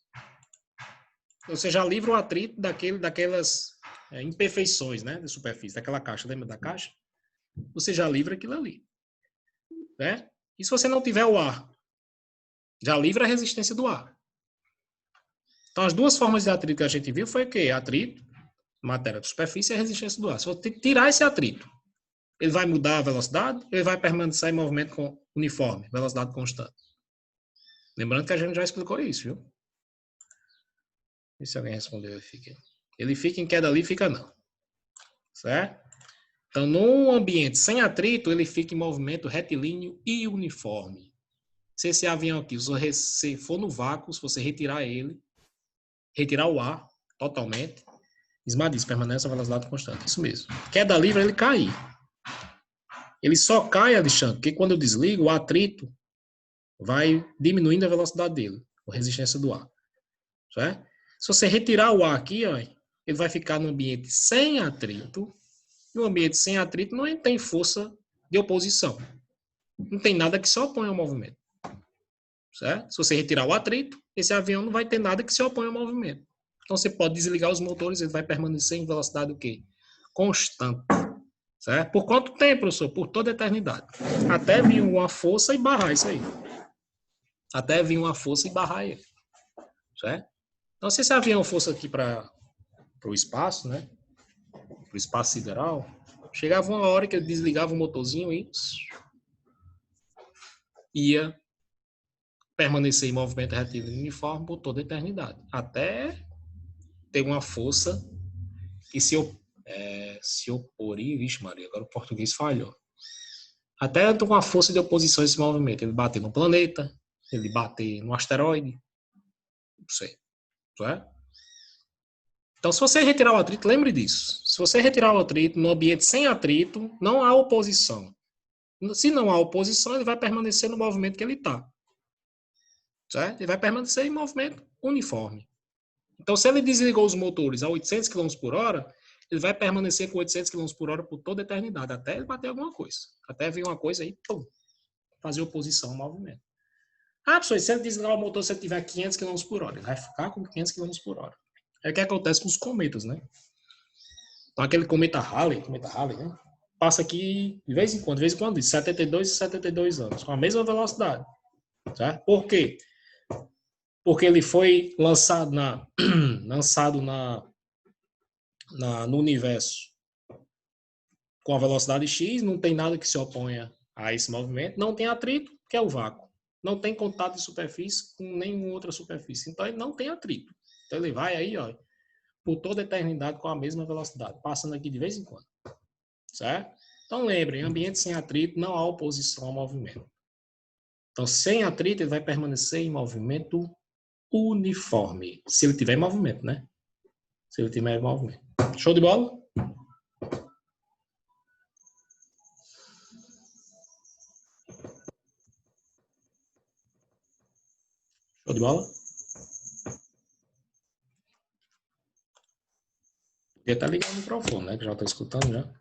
Você já livra o atrito daquelas imperfeições, né, da superfície, daquela caixa. Lembra da caixa? Você já livra aquilo ali. Né? E se você não tiver o ar? Já livra a resistência do ar. Então, as duas formas de atrito que a gente viu foi o quê? Atrito, matéria de superfície e a resistência do ar. Se você tirar esse atrito, ele vai mudar a velocidade, ele vai permanecer em movimento uniforme, velocidade constante. Lembrando que a gente já explicou isso, viu? E se alguém respondeu, ele fica em queda livre, fica não. Certo? Então, num ambiente sem atrito, ele fica em movimento retilíneo e uniforme. Se esse avião aqui, se você for no vácuo, se você retirar ele, retirar o ar totalmente, esmadiz, permanece a velocidade constante. Isso mesmo. Queda livre, ele cai. Ele só cai, Alexandre, porque quando eu desligo, o atrito vai diminuindo a velocidade dele, a resistência do ar. Certo? Se você retirar o ar aqui, ó, ele vai ficar no ambiente sem atrito. E o ambiente sem atrito não tem força de oposição. Não tem nada que se oponha ao movimento. Certo? Se você retirar o atrito, esse avião não vai ter nada que se oponha ao movimento. Então você pode desligar os motores, ele vai permanecer em velocidade o quê? Constante. Certo? Por quanto tempo, professor? Por toda a eternidade. Até vir uma força e barrar isso aí. Até vir uma força e barrar ele. Certo? Então, se esse avião fosse aqui para o espaço, né? Para o espaço sideral, chegava uma hora que ele desligava o motorzinho e ia permanecer em movimento retilíneo uniforme por toda a eternidade. Até ter uma força que se oporia, vixe Maria, agora o português falhou. Até ter uma força de oposição a esse movimento. Ele bater no planeta, ele bater no asteroide, não sei. Certo? Então, se você retirar o atrito, lembre disso. Se você retirar o atrito no ambiente sem atrito, não há oposição. Se não há oposição, ele vai permanecer no movimento que ele está. Certo? Ele vai permanecer em movimento uniforme. Então, se ele desligou os motores a 800 km por hora, ele vai permanecer com 800 km por hora por toda a eternidade, até ele bater alguma coisa. Até vir uma coisa aí, pum, fazer oposição ao movimento. Ah, pessoal, se ele desligar o motor, se ele tiver 500 km por hora, ele vai ficar com 500 km por hora. É o que acontece com os cometas, né? Então, aquele cometa Halley, né? Passa aqui de vez em quando, de 72 e 72 anos, com a mesma velocidade. Certo? Por quê? Porque ele foi lançado no universo com a velocidade x, não tem nada que se oponha a esse movimento, não tem atrito, que é o vácuo. Não tem contato de superfície com nenhuma outra superfície. Então, ele não tem atrito. Então, ele vai aí, ó, por toda a eternidade com a mesma velocidade, passando aqui de vez em quando. Certo? Então, lembrem, ambiente sem atrito não há oposição ao movimento. Então, sem atrito, ele vai permanecer em movimento uniforme. Se ele tiver em movimento, né? Se ele tiver em movimento. Show de bola? Show de bola? Podia estar ligando o microfone, né? Que já estou escutando já.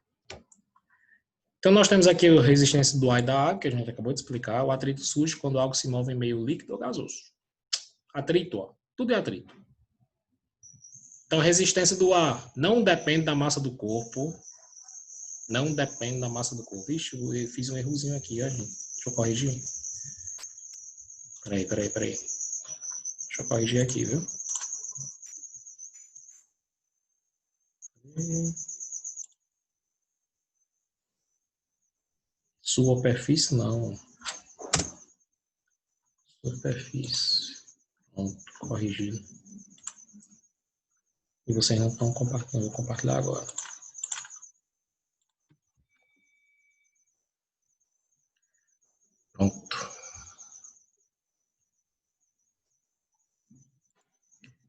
Então, nós temos aqui a resistência do ar e da água, que a gente acabou de explicar. O atrito surge quando algo se move em meio líquido ou gasoso. Atrito, ó. Tudo é atrito. Então, a resistência do ar não depende da massa do corpo. Não depende da massa do corpo. Vixe, eu fiz um errozinho aqui, ó, gente. Deixa eu corrigir. Peraí. Deixa eu corrigir aqui, viu? Superfície, não. Superfície. Pronto, corrigido. E vocês não estão compartilhando. Vou compartilhar agora. Pronto.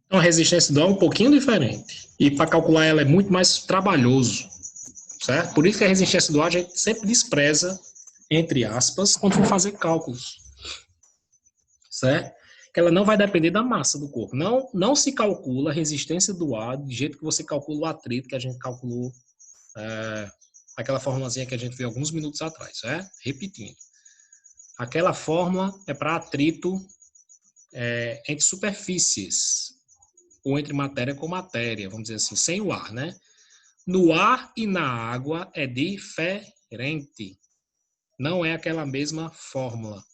Então, a resistência do ar é um pouquinho diferente. E para calcular ela é muito mais trabalhoso. Certo? Por isso que a resistência do ar a gente sempre despreza, entre aspas, quando for fazer cálculos. Certo? Que ela não vai depender da massa do corpo. Não se calcula a resistência do ar do jeito que você calcula o atrito, que a gente calculou aquela formulazinha que a gente viu alguns minutos atrás. Certo? Repetindo. Aquela fórmula é para atrito entre superfícies, ou entre matéria com matéria, vamos dizer assim, sem o ar, né? No ar e na água é diferente. Não é aquela mesma fórmula,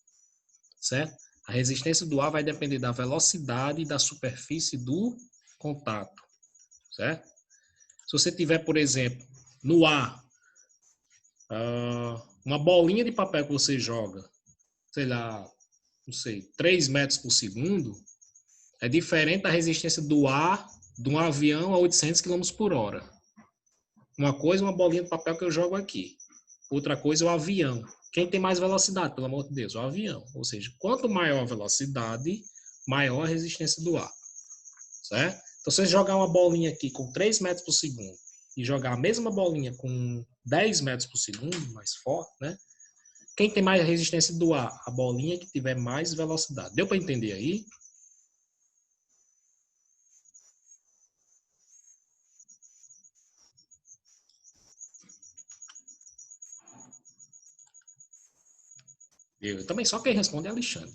certo? A resistência do ar vai depender da velocidade da superfície do contato, certo? Se você tiver, por exemplo, no ar, uma bolinha de papel que você joga, sei lá, não sei, 3 metros por segundo, é diferente da resistência do ar de um avião a 800 km por hora. Uma coisa é uma bolinha de papel que eu jogo aqui. Outra coisa é o avião. Quem tem mais velocidade, pelo amor de Deus? O avião. Ou seja, quanto maior a velocidade, maior a resistência do ar. Certo? Então, se você jogar uma bolinha aqui com 3 metros por segundo e jogar a mesma bolinha com 10 metros por segundo, mais forte, né? Quem tem mais resistência do ar? A bolinha que tiver mais velocidade. Deu para entender aí? Eu também, só quem responde é Alexandre.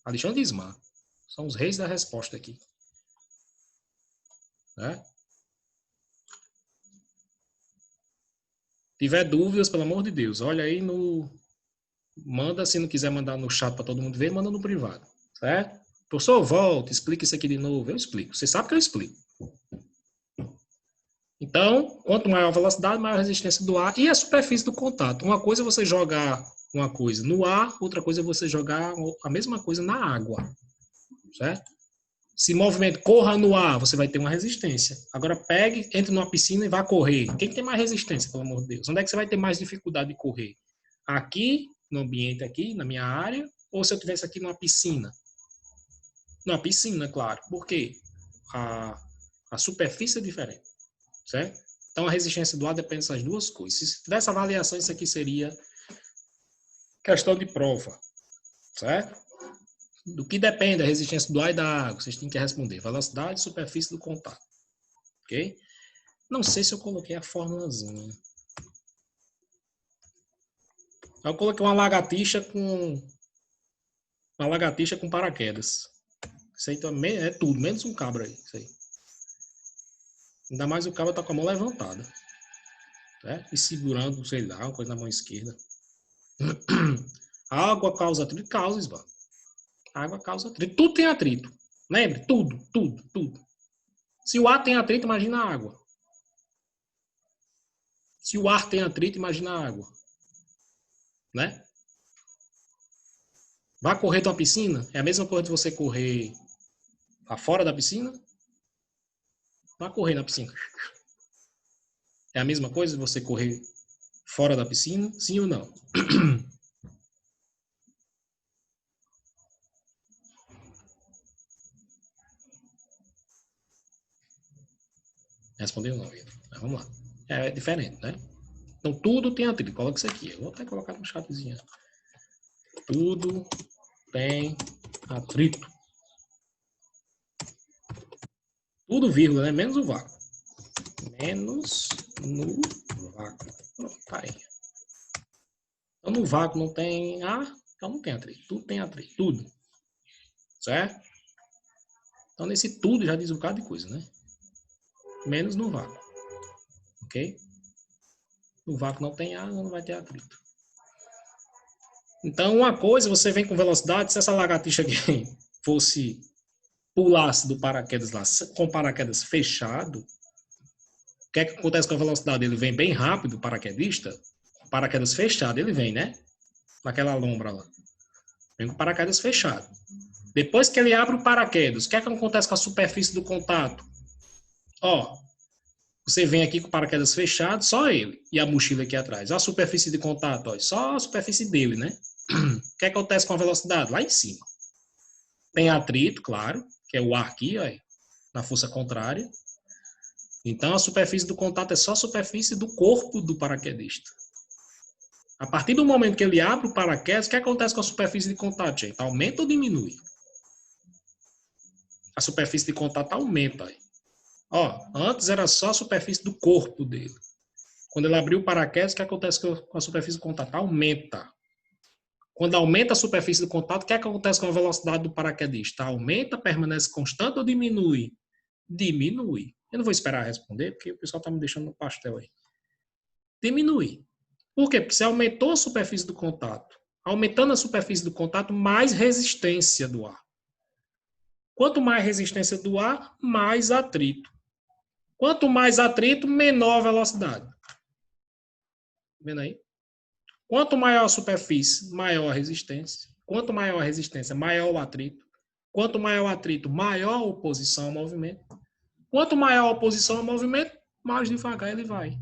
Alexandre e Ismar. São os reis da resposta aqui. Né? Tiver dúvidas, pelo amor de Deus, olha aí no... Manda, se não quiser mandar no chat para todo mundo ver, manda no privado. Certo? Professor, volta, explica isso aqui de novo. Eu explico. Você sabe que eu explico. Então, quanto maior a velocidade, maior a resistência do ar e a superfície do contato. Uma coisa é você jogar uma coisa no ar, outra coisa é você jogar a mesma coisa na água. Certo? Se movimento corra no ar, você vai ter uma resistência. Agora pegue, entre numa piscina e vá correr. Quem tem mais resistência, pelo amor de Deus? Onde é que você vai ter mais dificuldade de correr? Aqui, no ambiente aqui, na minha área, ou se eu estivesse aqui numa piscina? Numa piscina, claro. Por quê? A superfície é diferente. Certo? Então, a resistência do ar depende dessas duas coisas. Se tivesse avaliação, isso aqui seria questão de prova. Certo? Do que depende a resistência do ar e da água? Vocês têm que responder. Velocidade e superfície do contato. Ok? Não sei se eu coloquei a formulazinha. Eu coloquei uma lagartixa com paraquedas. Isso aí também é tudo, menos um cabra aí. Isso aí. Ainda mais o cabra tá com a mão levantada. Né? E segurando, sei lá, uma coisa na mão esquerda. A água causa atrito? Causa, Isba. A água causa atrito. Tudo tem atrito. Lembre? Tudo. Se o ar tem atrito, imagina a água. Se o ar tem atrito, imagina a água. Né? Vai correr tua piscina? É a mesma coisa de você correr lá fora da piscina? Vai correr na piscina. É a mesma coisa de você correr fora da piscina? Sim ou não? Respondeu não. Mas vamos lá. É diferente, né? Então, tudo tem atrito. Coloca isso aqui. Eu vou até colocar no chatzinho. Tudo tem atrito. Tudo vírgula, né? Menos o vácuo. Menos no vácuo. Pronto, tá aí. Então, no vácuo não tem ar, então não tem atrito. Tudo tem atrito, tudo. Certo? Então, nesse tudo já diz um bocado de coisa, né? Menos no vácuo. Ok? No vácuo não tem ar, não vai ter atrito. Então, uma coisa, você vem com velocidade, se essa lagartixa aqui fosse pulasse do paraquedas lá, com o paraquedas fechado, o que é que acontece com a velocidade? Ele vem bem rápido, o paraquedista, paraquedas fechado, ele vem, né? Naquela lombra lá. Vem com o paraquedas fechado. Depois que ele abre o paraquedas, o que é que acontece com a superfície do contato? Ó, você vem aqui com o paraquedas fechado, só ele, e a mochila aqui atrás. Ó a superfície de contato, ó, só a superfície dele, né? O que acontece com a velocidade? Lá em cima. Tem atrito, claro, que é o ar aqui, ó, na força contrária. Então, a superfície do contato é só a superfície do corpo do paraquedista. A partir do momento que ele abre o paraquedas, o que acontece com a superfície de contato, gente? Aumenta ou diminui? A superfície de contato aumenta. Ó, antes era só a superfície do corpo dele. Quando ele abriu o paraquedas, o que acontece com a superfície de contato? Aumenta. Quando aumenta a superfície do contato, o que acontece com a velocidade do paraquedista? Aumenta, permanece constante ou diminui? Diminui. Eu não vou esperar responder, porque o pessoal está me deixando no pastel aí. Diminui. Por quê? Porque você aumentou a superfície do contato. Aumentando a superfície do contato, mais resistência do ar. Quanto mais resistência do ar, mais atrito. Quanto mais atrito, menor a velocidade. Vendo aí? Quanto maior a superfície, maior a resistência. Quanto maior a resistência, maior o atrito. Quanto maior o atrito, maior a oposição ao movimento. Quanto maior a oposição ao movimento, mais devagar ele vai.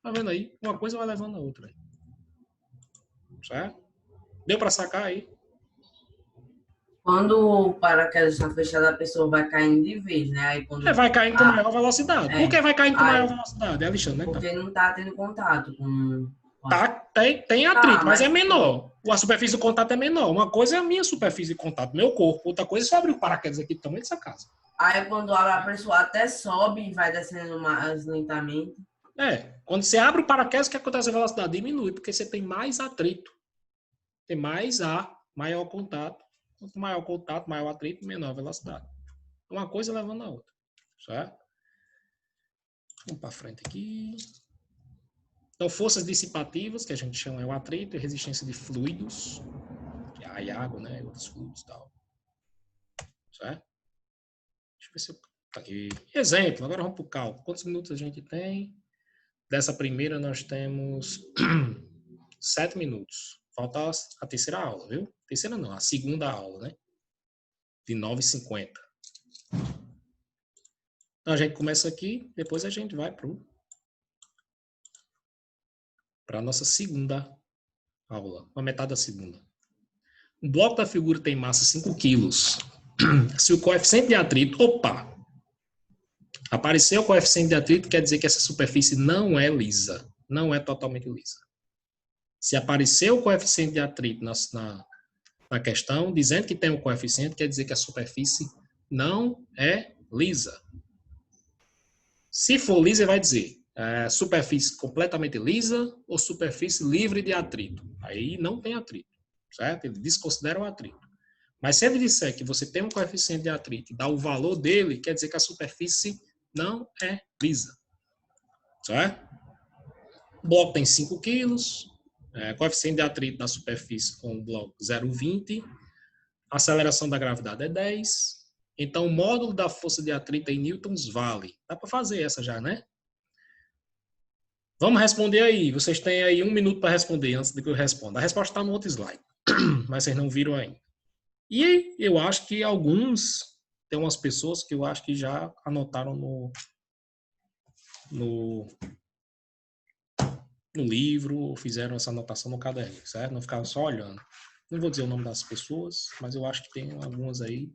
Tá vendo aí? Uma coisa vai levando a outra. Certo? Deu para sacar aí? Quando o paraquedas está fechado, a pessoa vai caindo de vez, né? Aí quando... Vai caindo com maior velocidade. Por que vai caindo com maior velocidade, Alexandre? Né? Porque não está tendo contato com... Tem atrito, mas é menor. A superfície do contato é menor. Uma coisa é a minha superfície de contato, meu corpo. Outra coisa é só abrir o paraquedas aqui do tamanho dessa casa. Aí quando abre, a pessoa até sobe e vai descendo mais lentamente. Quando você abre o paraquedas, o que acontece? A velocidade diminui, porque você tem mais atrito. Tem mais ar, maior contato. Quanto maior o contato, maior o atrito, menor a velocidade. Uma coisa levando a outra. Certo? Vamos para frente aqui. Então, forças dissipativas, que a gente chama é o atrito e resistência de fluidos, que é ar e água, né? E outros fluidos e tal. Certo? Deixa eu ver se eu... Tá aqui. Exemplo, agora vamos para o cálculo. Quantos minutos a gente tem? Dessa primeira nós temos 7 minutos. Falta a terceira aula, viu? Terceira não, a segunda aula, né? De 9h50. Então, a gente começa aqui, depois a gente vai para a nossa segunda aula, a metade da segunda. O bloco da figura tem massa 5 kg. Se o coeficiente de atrito... Opa! Apareceu o coeficiente de atrito, quer dizer que essa superfície não é lisa. Não é totalmente lisa. Se apareceu o coeficiente de atrito na questão, dizendo que tem um coeficiente, quer dizer que a superfície não é lisa. Se for lisa, vai dizer superfície completamente lisa ou superfície livre de atrito. Aí não tem atrito, certo? Ele desconsidera o atrito. Mas se ele disser que você tem um coeficiente de atrito e dá o valor dele, quer dizer que a superfície não é lisa, certo? O bloco tem 5 kg, coeficiente de atrito da superfície com o bloco 0,20, a aceleração da gravidade é 10, então o módulo da força de atrito em newtons vale. Dá para fazer essa já, né? Vamos responder aí. Vocês têm aí 1 minuto para responder antes de que eu responda. A resposta está no outro slide, mas vocês não viram ainda. E eu acho que tem umas pessoas que eu acho que já anotaram no livro, ou fizeram essa anotação no caderno, certo? Não ficaram só olhando. Não vou dizer o nome das pessoas, mas eu acho que tem algumas aí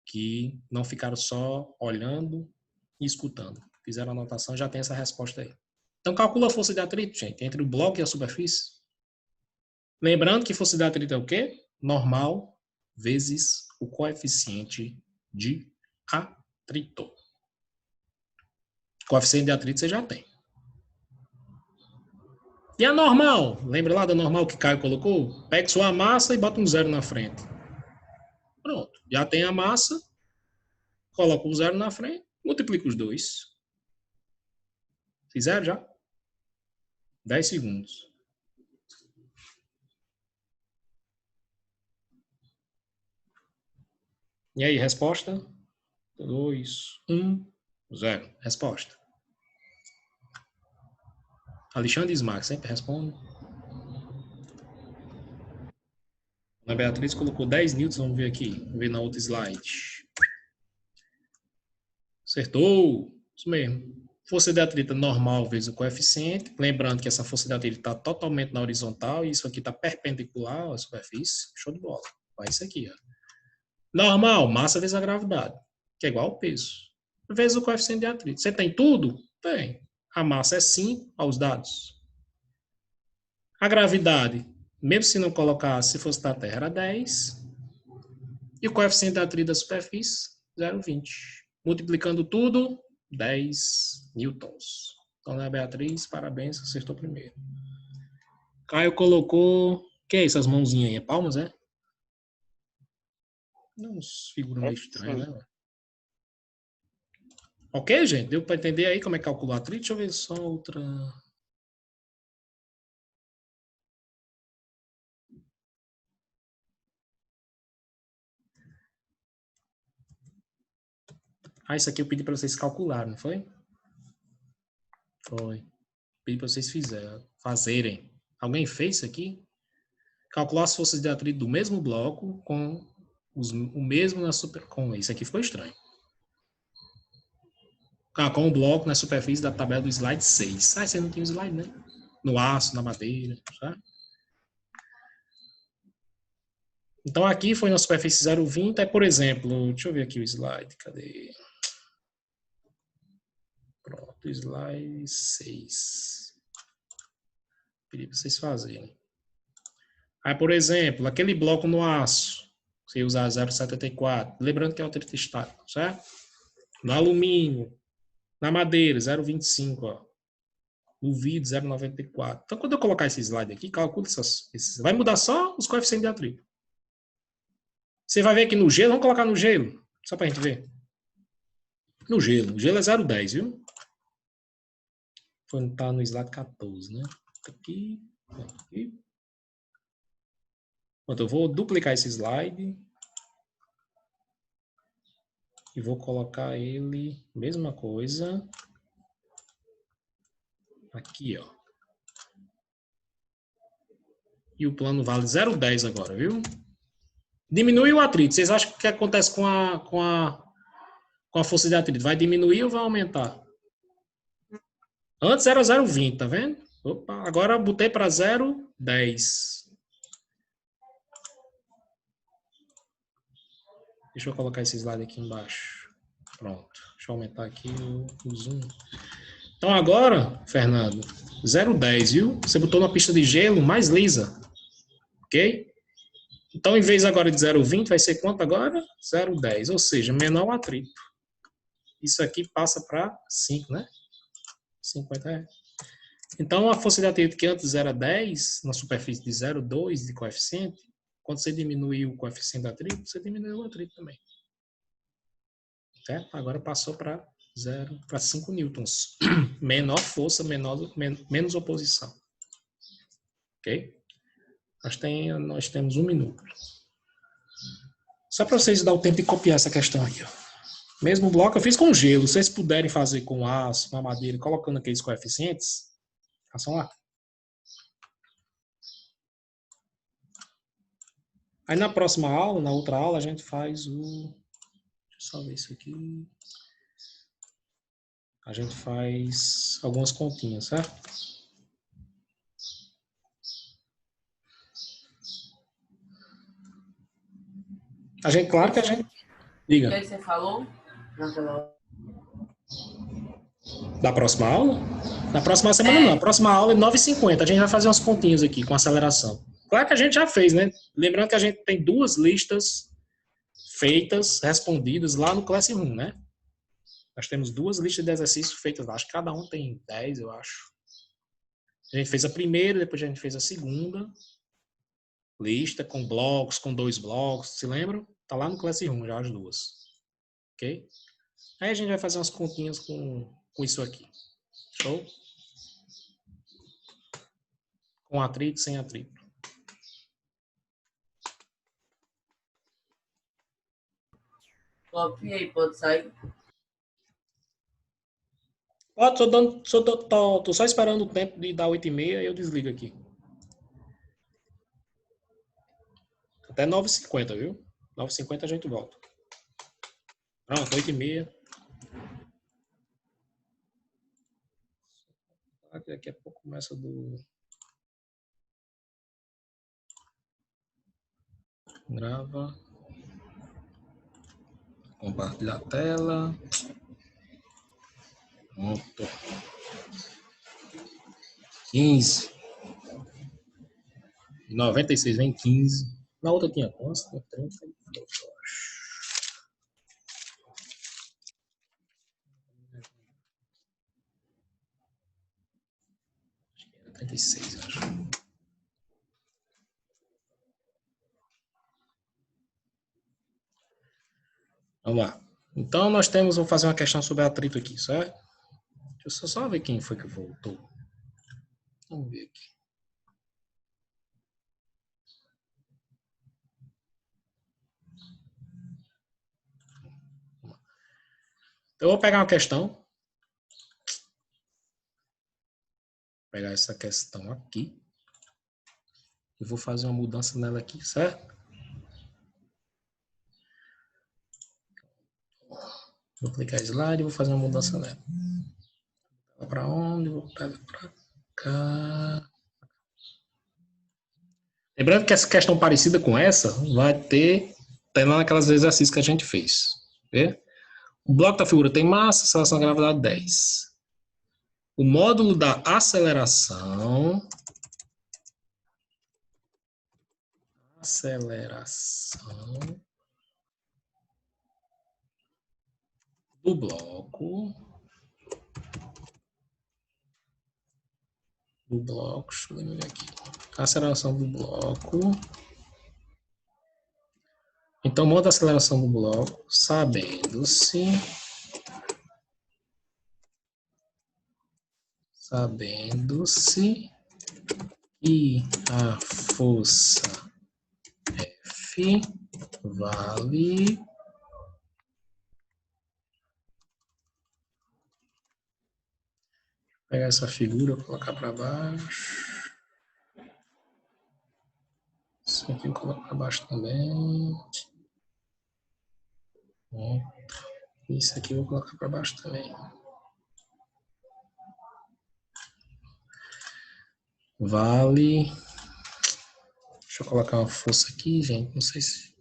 que não ficaram só olhando e escutando. Fizeram a anotação, já tem essa resposta aí. Então, calcula a força de atrito, gente, entre o bloco e a superfície. Lembrando que força de atrito é o quê? Normal vezes o coeficiente de atrito. Coeficiente de atrito você já tem. E a normal? Lembra lá da normal que Caio colocou? Pega sua massa e bota um 0 na frente. Pronto. Já tem a massa. Coloca um 0 na frente. Multiplica os dois. Fizeram já? 10 segundos. E aí, resposta? 2, 1, 0. Resposta. Alexandre Smack sempre responde. A Beatriz colocou 10 newtons. Vamos ver aqui. Vamos ver na outra slide. Acertou. Isso mesmo. Força de atrito normal vezes o coeficiente. Lembrando que essa força de atrito está totalmente na horizontal e isso aqui está perpendicular à superfície. Show de bola. Vai isso aqui, ó. Normal, massa vezes a gravidade, que é igual ao peso, vezes o coeficiente de atrito. Você tem tudo? Tem. A massa é 5 aos dados. A gravidade, mesmo se não colocasse, se fosse da Terra, era 10. E o coeficiente de atrito da superfície, 0,20. Multiplicando tudo, 10 newtons. Então, né, Beatriz, parabéns, acertou primeiro. Caio colocou... O que é isso, as mãozinhas aí? É palmas, é? Uns figuras meio estranhas, né? Ok, gente? Deu para entender aí como é que calcula o atrito? Deixa eu ver só outra... Ah, isso aqui eu pedi para vocês calcularem, não foi? Foi. Pedi para vocês fazerem. Alguém fez isso aqui? Calcular as forças de atrito do mesmo bloco com o mesmo na super... Isso aqui ficou estranho. Com o bloco na superfície da tabela do slide 6. Ah, você não tinha o slide, né? No aço, na madeira, tá? Então, aqui foi na superfície 0,20. Por exemplo, deixa eu ver aqui o slide. Cadê? Pronto, slide 6. Pedi para vocês fazerem. Aí, por exemplo, aquele bloco no aço, você usar 0,74. Lembrando que é o atrito estático, certo? No alumínio, na madeira, 0,25, ó. No vidro, 0,94. Então, quando eu colocar esse slide aqui, calcule esses. Vai mudar só os coeficientes de atrito. Você vai ver que no gelo, vamos colocar no gelo, só para a gente ver. No gelo. O gelo é 0,10, viu? Tá no slide 14, né? Aqui. Pronto, eu vou duplicar esse slide. E vou colocar ele, mesma coisa. Aqui, ó. E o plano vale 0,10 agora, viu? Diminui o atrito. Vocês acham que o que acontece com a força de atrito? Vai diminuir ou vai aumentar? Antes era 0,20, tá vendo? Opa, agora eu botei para 0,10. Deixa eu colocar esse slide aqui embaixo. Pronto. Deixa eu aumentar aqui o zoom. Então agora, Fernando, 0,10, viu? Você botou na pista de gelo mais lisa. Ok? Então, em vez agora de 0,20, vai ser quanto agora? 0,10, ou seja, menor o atrito. Isso aqui passa para 5, né? 50 reais. Então, a força de atrito que antes era 10, na superfície de 0,2 de coeficiente, quando você diminuiu o coeficiente de atrito, você diminuiu o atrito também. Certo? Agora passou para 5 newtons. Menor força, menos oposição. Ok? Nós temos 1 minuto. Só para vocês dar o tempo de copiar essa questão aqui. Ó. Mesmo bloco eu fiz com gelo. Se vocês puderem fazer com aço, com a madeira, colocando aqueles coeficientes, façam lá. Aí na próxima aula, na outra aula, a gente faz o... Deixa eu só ver isso aqui. A gente faz algumas continhas, certo? Claro que a gente... Diga. O que você falou? Da próxima aula? Na próxima semana não. A próxima aula é 9h50. A gente vai fazer umas continhas aqui com aceleração. Claro que a gente já fez, né? Lembrando que a gente tem 2 listas feitas, respondidas lá no Classroom, né? Nós temos 2 listas de exercícios feitas lá. Acho que cada um tem 10, eu acho. A gente fez a primeira, depois a gente fez a segunda lista com blocos, com 2 blocos, se lembram? Tá lá no Classroom já as duas. Ok? Aí a gente vai fazer umas continhas com isso aqui. Show? Com atrito, sem atrito. Copiei, pode sair? Ó, tô só esperando o tempo de dar 8h30 e eu desligo aqui. Até 9h50, viu? 9h50 a gente volta. Pronto, 8h30. Daqui a pouco começa do... Grava. Compartilhar a tela. Pronto. 15. 96 vem 15. Na outra tinha quantos? 30. Acho que era 36, acho. Vamos lá. Então, nós temos, vou fazer uma questão sobre atrito aqui, certo? Deixa eu só ver quem foi que voltou. Vamos ver aqui. Eu vou pegar uma questão. Vou pegar essa questão aqui. E vou fazer uma mudança nela aqui, certo? Vou clicar slide e vou fazer uma mudança nela. Para onde? Vou pegar para cá. Lembrando que essa questão parecida com essa vai ter lá naquelas exercícios que a gente fez. Vê? O bloco da figura tem massa, aceleração da gravidade 10. O módulo da aceleração do bloco, deixa eu ver aqui, aceleração do bloco, então modo da aceleração do bloco, sabendo-se que a força F vale pegar essa figura, colocar para baixo. Isso aqui eu coloco para baixo também. Isso aqui eu vou colocar para baixo também. Vale. Deixa eu colocar uma força aqui, gente. Não sei se...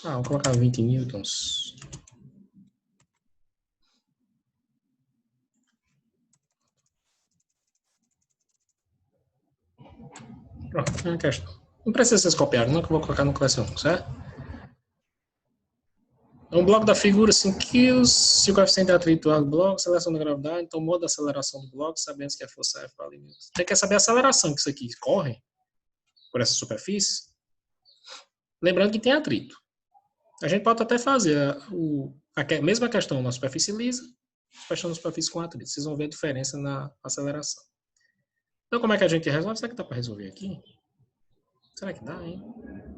vou colocar 20 newtons. Pronto, é uma questão. Não precisa ser copiado, não, que eu vou colocar no Classroom, certo? Um bloco da figura 5 kg, se o coeficiente de atrito do bloco, aceleração da gravidade, então o modo da aceleração do bloco, sabendo que a força F vale newtons. Tem que saber a aceleração que isso aqui corre por essa superfície. Lembrando que tem atrito. A gente pode até fazer a mesma questão na superfície lisa, questão na superfície com atrito. Vocês vão ver a diferença na aceleração. Então, como é que a gente resolve? Será que dá para resolver aqui? Será que dá, hein?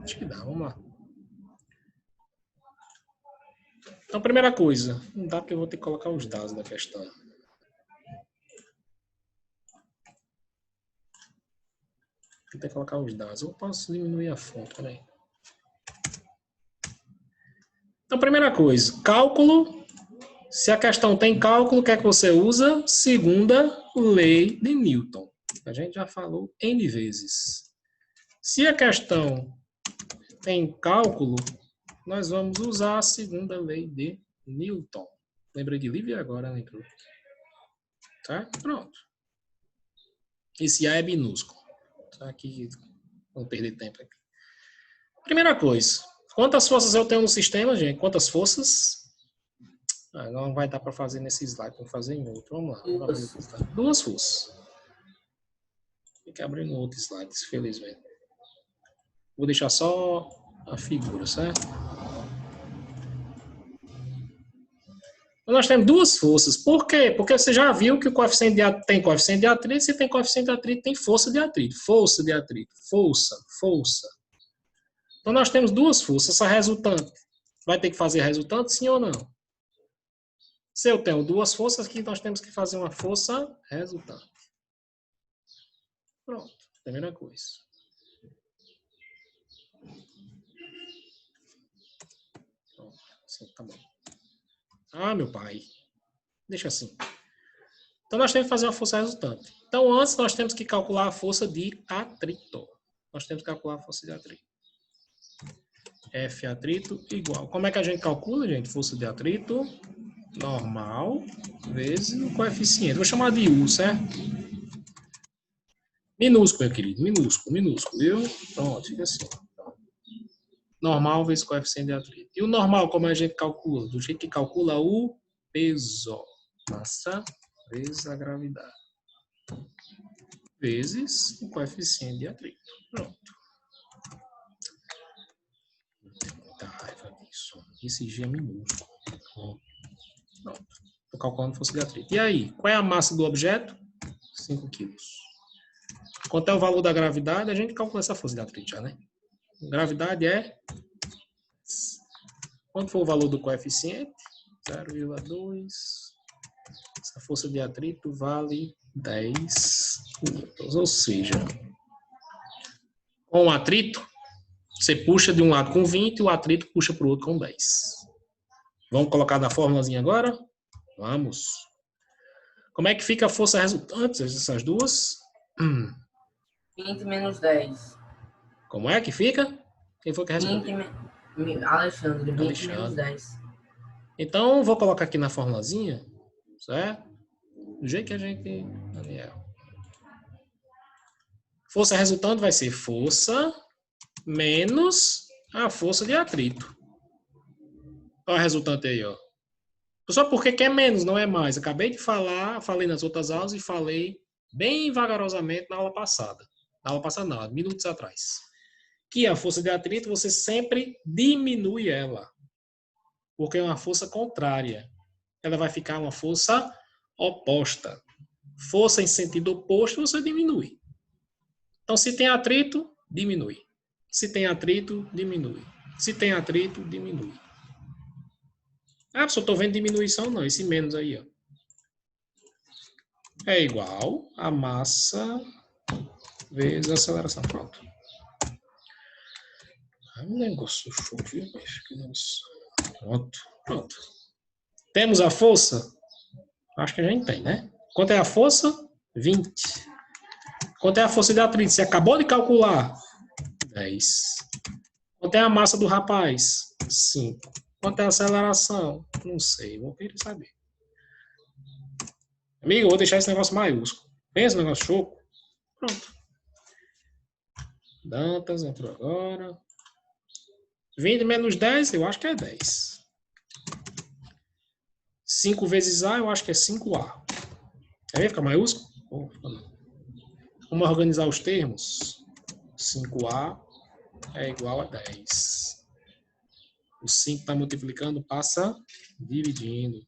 Acho que dá, vamos lá. Então, primeira coisa, não dá porque eu vou ter que colocar os dados da questão. Vou ter que colocar os dados. Eu posso diminuir a fonte, peraí. Então, primeira coisa, cálculo. Se a questão tem cálculo, o que é que você usa? Segunda lei de Newton. A gente já falou N vezes. Se a questão tem cálculo, nós vamos usar a segunda lei de Newton. Lembrei de Lívia agora, lembrou? Tá? Pronto. Esse A é minúsculo. Tá? Aqui, vamos perder tempo aqui. Primeira coisa, quantas forças eu tenho no sistema, gente? Quantas forças? Não vai dar para fazer nesse slide, vamos fazer em outro. Vamos lá. Duas. Duas forças. Tem que abrir no outro slide, infelizmente. Vou deixar só a figura, certo? Então, nós temos duas forças. Por quê? Porque você já viu que o coeficiente de atrito tem coeficiente de atrito. Se tem coeficiente de atrito, tem força de atrito. Força de atrito. Força. Força. Então, nós temos duas forças. Essa resultante vai ter que fazer resultante, sim ou não? Se eu tenho duas forças, aqui nós temos que fazer uma força resultante. Pronto. Primeira coisa. Pronto. Assim, tá bom. Ah, meu pai. Deixa assim. Então, nós temos que fazer uma força resultante. Então, antes, nós temos que calcular a força de atrito. Nós temos que calcular a força de atrito. F atrito igual. Como é que a gente calcula, gente? Força de atrito normal vezes o coeficiente. Vou chamar de U, certo? Minúsculo, meu querido. Minúsculo, minúsculo, viu? Pronto, fica assim. Normal vezes coeficiente de atrito. E o normal, como a gente calcula? Do jeito que calcula o peso. Massa vezes a gravidade. Vezes o coeficiente de atrito. Pronto. Não tenho muita raiva disso. Esse G é minúsculo. Pronto. Estou calculando força de atrito. E aí, qual é a massa do objeto? 5 quilos. Quanto é o valor da gravidade? A gente calcula essa força de atrito já, né? Gravidade é... Quanto for o valor do coeficiente? 0,2. Essa força de atrito vale 10 newtons. Ou seja, com o atrito, você puxa de um lado com 20 e o atrito puxa para o outro com 10. Vamos colocar na fórmulazinha agora? Vamos. Como é que fica a força resultante dessas duas? 20 menos 10. Como é que fica? Quem foi que respondeu? Alexandre, 20 Alexandre. menos 10. Então, vou colocar aqui na formulazinha, certo? Do jeito que a gente... Daniel. Força resultante vai ser força menos a força de atrito. Olha a resultante aí, ó. Só porque quer menos, não é mais. Acabei de falar, falei nas outras aulas e falei bem vagarosamente na aula passada. Na aula passada não, minutos atrás. Que a força de atrito, você sempre diminui ela. Porque é uma força contrária. Ela vai ficar uma força oposta. Força em sentido oposto, você diminui. Então, se tem atrito, diminui. Se tem atrito, diminui. Se tem atrito, diminui. Ah, só estou vendo diminuição, não. Esse menos aí, ó. É igual a massa vezes a aceleração. Pronto. É um negócio show, viu? Pronto, pronto. Temos a força? Acho que a gente tem, né? Quanto é a força? 20. Quanto é a força de atrito? Você acabou de calcular? 10. Quanto é a massa do rapaz? 5. Quanto é a aceleração? Não sei, vou querer saber. Amigo, eu vou deixar esse negócio maiúsculo. Pensa no negócio choco. Pronto. Dantas entrou agora. 20 menos 10, eu acho que é 10. 5 vezes A, eu acho que é 5A. Aí fica maiúsculo? Vamos organizar os termos. 5A é igual a 10. O 5 está multiplicando, passa dividindo.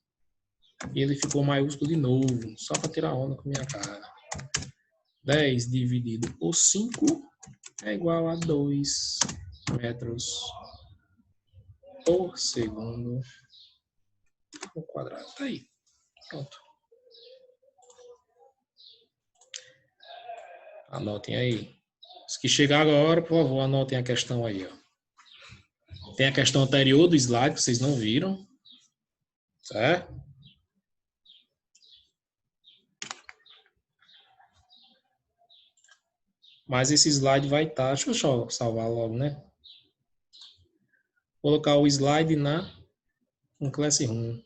E ele ficou maiúsculo de novo, só para tirar onda com minha cara. 10 dividido por 5 é igual a 2 metros por segundo ao quadrado. Tá aí. Pronto. Anotem aí. Os que chegaram agora, por favor, anotem a questão aí, ó. Tem a questão anterior do slide que vocês não viram. Certo? Mas esse slide vai estar... Deixa eu salvar logo, né? Vou colocar o slide no Classroom.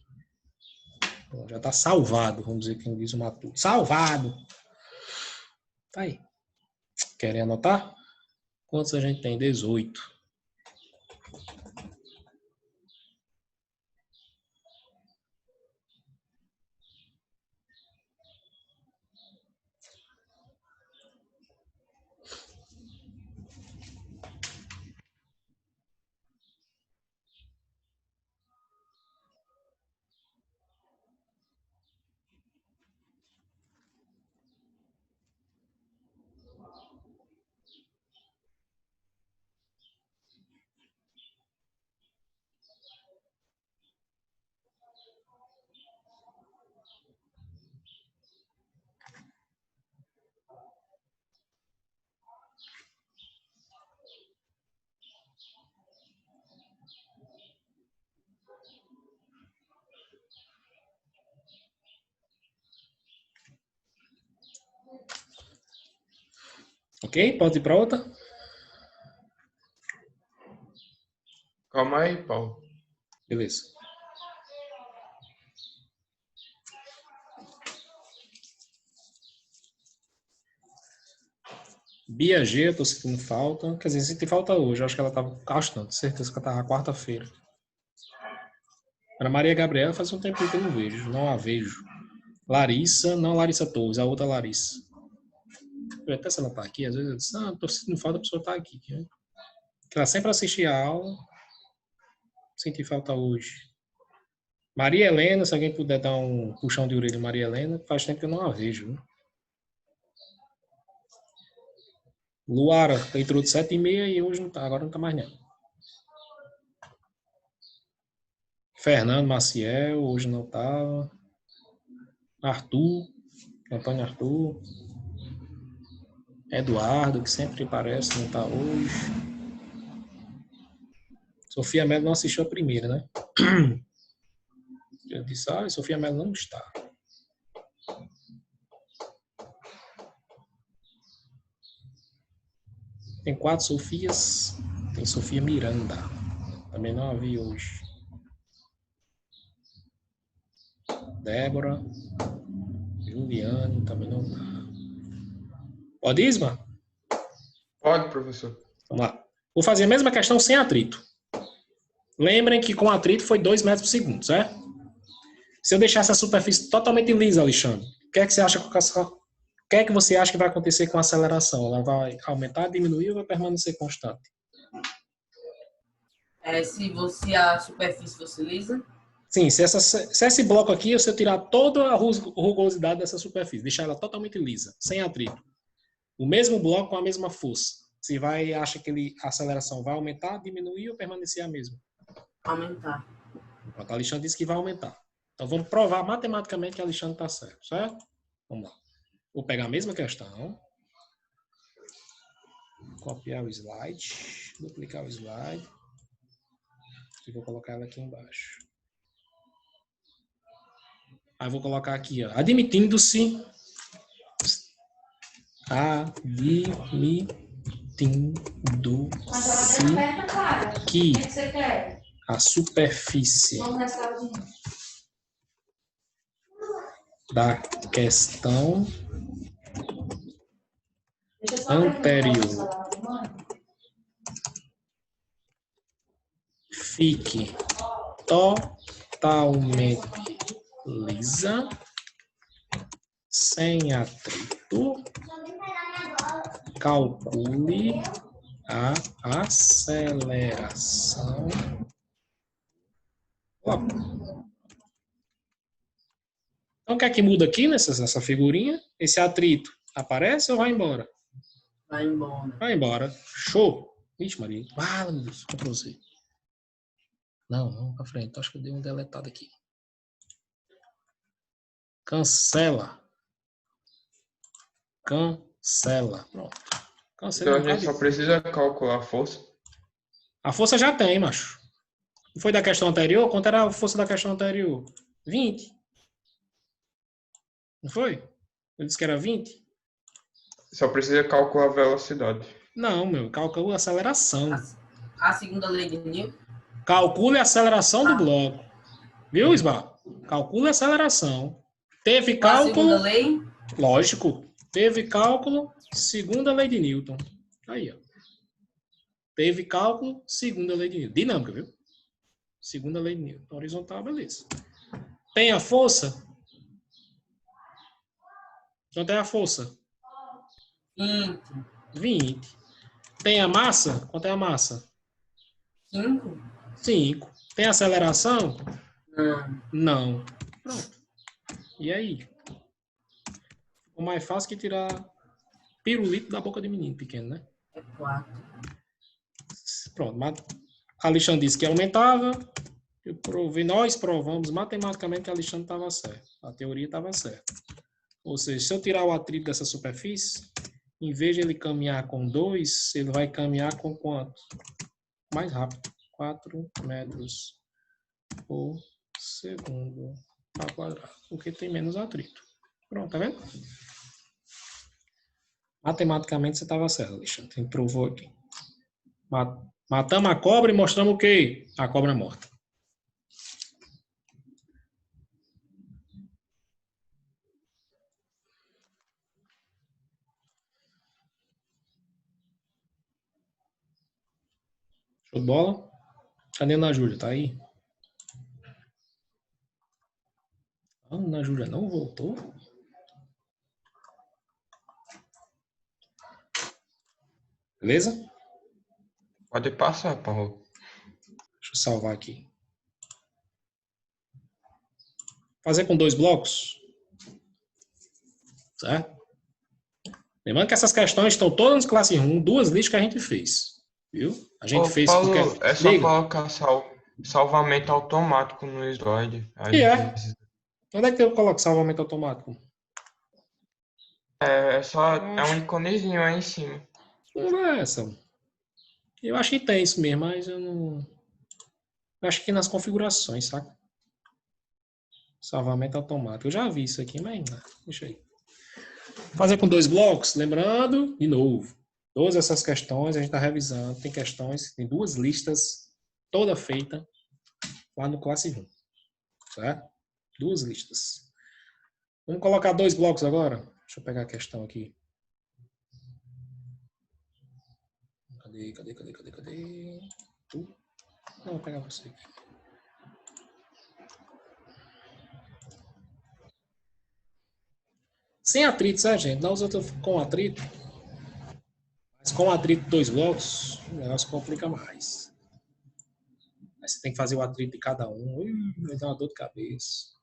Já está salvado, vamos dizer quem diz o Matuto. Salvado! Tá aí. Querem anotar? Quantos a gente tem? 18. Ok? Pode ir para outra? Calma aí, Paulo. Beleza. Bia G, eu tô sentindo falta. Quer dizer, senti falta hoje. Eu acho que ela tava. Acho não, certeza que ela tava quarta-feira. Ana Maria Gabriela faz um tempo que eu não vejo. Não a vejo. Larissa, não Larissa Torres, a outra Larissa. Eu até se ela tá aqui, às vezes eu disse, tô sentindo falta, a pessoa tá aqui. Né? Porque ela sempre assiste a aula. Senti falta hoje. Maria Helena, se alguém puder dar um puxão de orelha, Maria Helena, faz tempo que eu não a vejo. Né? Luara, entrou de 7h30 e hoje não tá, agora não tá mais não. Fernando Maciel, hoje não tava. Arthur, Antônio Arthur. Eduardo, que sempre aparece, não tá hoje. Sofia Mello não assistiu a primeira, né? Eu disse, Sofia Mello não está. Tem 4 Sofias. Tem Sofia Miranda. Também não a vi hoje. Débora. Juliane, também não tá. Pode ir, Isma? Pode, professor. Vamos lá. Vou fazer a mesma questão sem atrito. Lembrem que com atrito foi 2 metros por segundo, certo? Se eu deixar essa superfície totalmente lisa, Alexandre, o que é que você acha que vai acontecer com a aceleração? Ela vai aumentar, diminuir ou vai permanecer constante? Se a superfície fosse lisa. Sim, se esse bloco aqui, se eu tirar toda a rugosidade dessa superfície, deixar ela totalmente lisa, sem atrito, o mesmo bloco com a mesma força, você acha que a aceleração vai aumentar, diminuir ou permanecer a mesma? Aumentar. Pronto, a Alexandre disse que vai aumentar. Então vamos provar matematicamente que a Alexandre está certo, certo? Vamos lá. Vou pegar a mesma questão. Copiar o slide. Duplicar o slide. E vou colocar ela aqui embaixo. Aí vou colocar aqui, ó. Admitindo-se que a superfície da questão anterior fique totalmente lisa, sem atrito, calcule a aceleração. Então, o que é que muda aqui nessa figurinha? Esse atrito aparece ou vai embora? Vai embora. Vai embora. Show. Vixe, Maria. Ah, meu Deus. Ctrl Z. Não, vamos pra frente. Acho que eu dei um deletado aqui. Cancela. Cancela. Pronto. Cancela. Então a gente só precisa calcular a força. A força já tem, macho. Não foi da questão anterior? Quanto era a força da questão anterior? 20. Não foi? Eu disse que era 20? Só precisa calcular a velocidade. Não, meu. Calcula a aceleração. A segunda lei de Newton. Calcule a aceleração do bloco. Viu, Isba? Calcule a aceleração. Teve cálculo. A segunda lei? Lógico. Teve cálculo, segunda lei de Newton. Aí, ó. Teve cálculo, segunda lei de Newton. Dinâmica, viu? Segunda lei de Newton. Horizontal, beleza. Tem a força? Então tem a força? 20. Tem a massa? Quanto é a massa? 5. 5. Tem a aceleração? Não. Não. Pronto. E aí? Ficou mais fácil que tirar pirulito da boca de menino pequeno, né? É 4. Pronto. A Alexandre disse que aumentava. Nós provamos matematicamente que a Alexandre estava certo. A teoria estava certa. Ou seja, se eu tirar o atrito dessa superfície, em vez de ele caminhar com 2, ele vai caminhar com quanto? Mais rápido. 4 metros por segundo ao quadrado. Porque tem menos atrito. Pronto, tá vendo? Matematicamente você estava certo, Alexandre. Você provou aqui. Matamos a cobra e mostramos o quê? A cobra morta. Show de bola? Cadê a Ana Júlia? Tá aí? A Ana Júlia não voltou? Beleza? Pode passar, Paulo. Deixa eu salvar aqui. Fazer com 2 blocos. Certo? Lembrando que essas questões estão todas no Classroom, 2 listas que a gente fez. Viu? A gente Ô, fez Paulo, porque... é só Diga. colocar salvamento automático no slide. A E gente é. não precisa. Onde é que eu coloco salvamento automático? É um iconezinho aí em cima. Não é essa. Eu acho que tem isso mesmo, mas eu não... Eu acho que nas configurações, saca? Salvamento automático. Eu já vi isso aqui, mas não. Deixa aí. Fazer com 2 blocos, lembrando, de novo, todas essas questões a gente está revisando. Tem questões, tem 2 listas, toda feita lá no Classroom. Certo? 2 listas. Vamos colocar 2 blocos agora? Deixa eu pegar a questão aqui. Cadê? Não, vou pegar você aqui. Sem atrito, certo, gente? Nós outros com atrito. Mas com atrito 2 blocos, o negócio complica mais. Aí você tem que fazer o atrito de cada um. Vai dar uma dor de cabeça.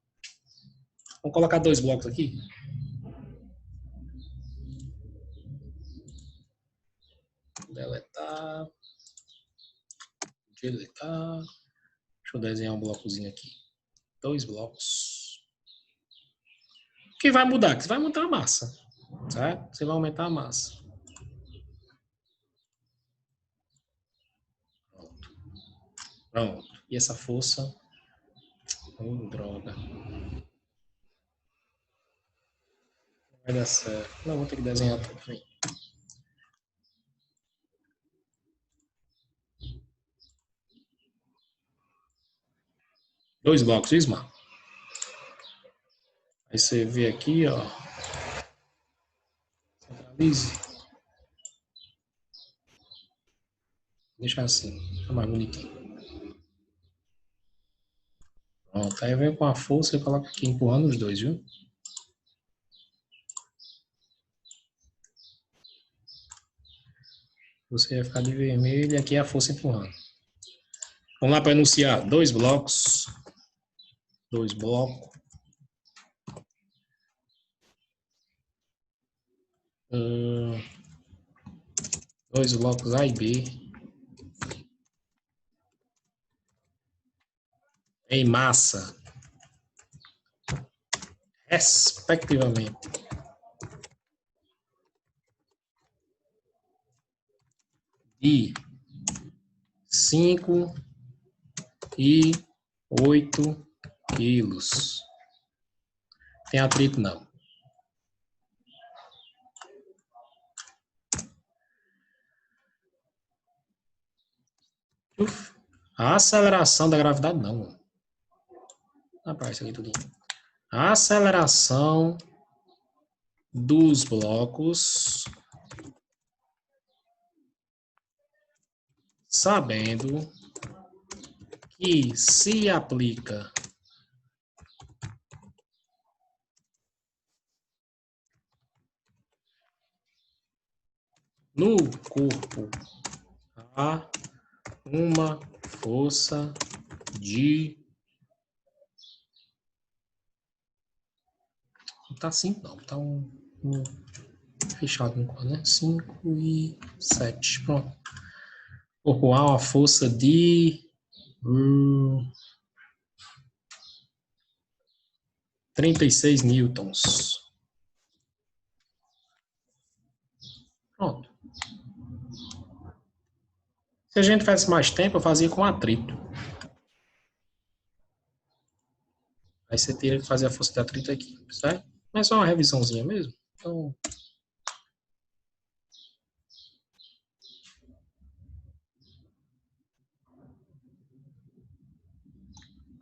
Vamos colocar 2 blocos aqui? Deletar. Deletar. Deixa eu desenhar um blocozinho aqui. 2 blocos. O que vai mudar? Que vai mudar a massa. Certo? Você vai aumentar a massa. Pronto. E essa força? Droga. Não vai dar certo. Não, vou ter que desenhar tudo. Vem. Dois blocos, Ismar. Aí você vê aqui, ó. Centralize. Deixa assim. Fica mais bonitinho. Pronto. Aí vem com a força e coloca aqui, empurrando os dois, viu? Você vai ficar de vermelho e aqui é a força empurrando. Vamos lá para enunciar. 2 blocos. 2 blocos. Dois blocos A e B. Em massa. Respectivamente. De 5 e 8 quilos. Tem atrito não. A aceleração da gravidade não. Rapaz, isso aqui tudo. A aceleração dos blocos, sabendo que se aplica no corpo a uma força de... Não tá 5 não, tá fechado no quadro, né? 5 e 7, pronto. Corpo A, uma força de 36 newtons. Pronto. Se a gente tivesse mais tempo, eu fazia com atrito. Aí você teria que fazer a força de atrito aqui, certo? Mas é só uma revisãozinha mesmo. Então,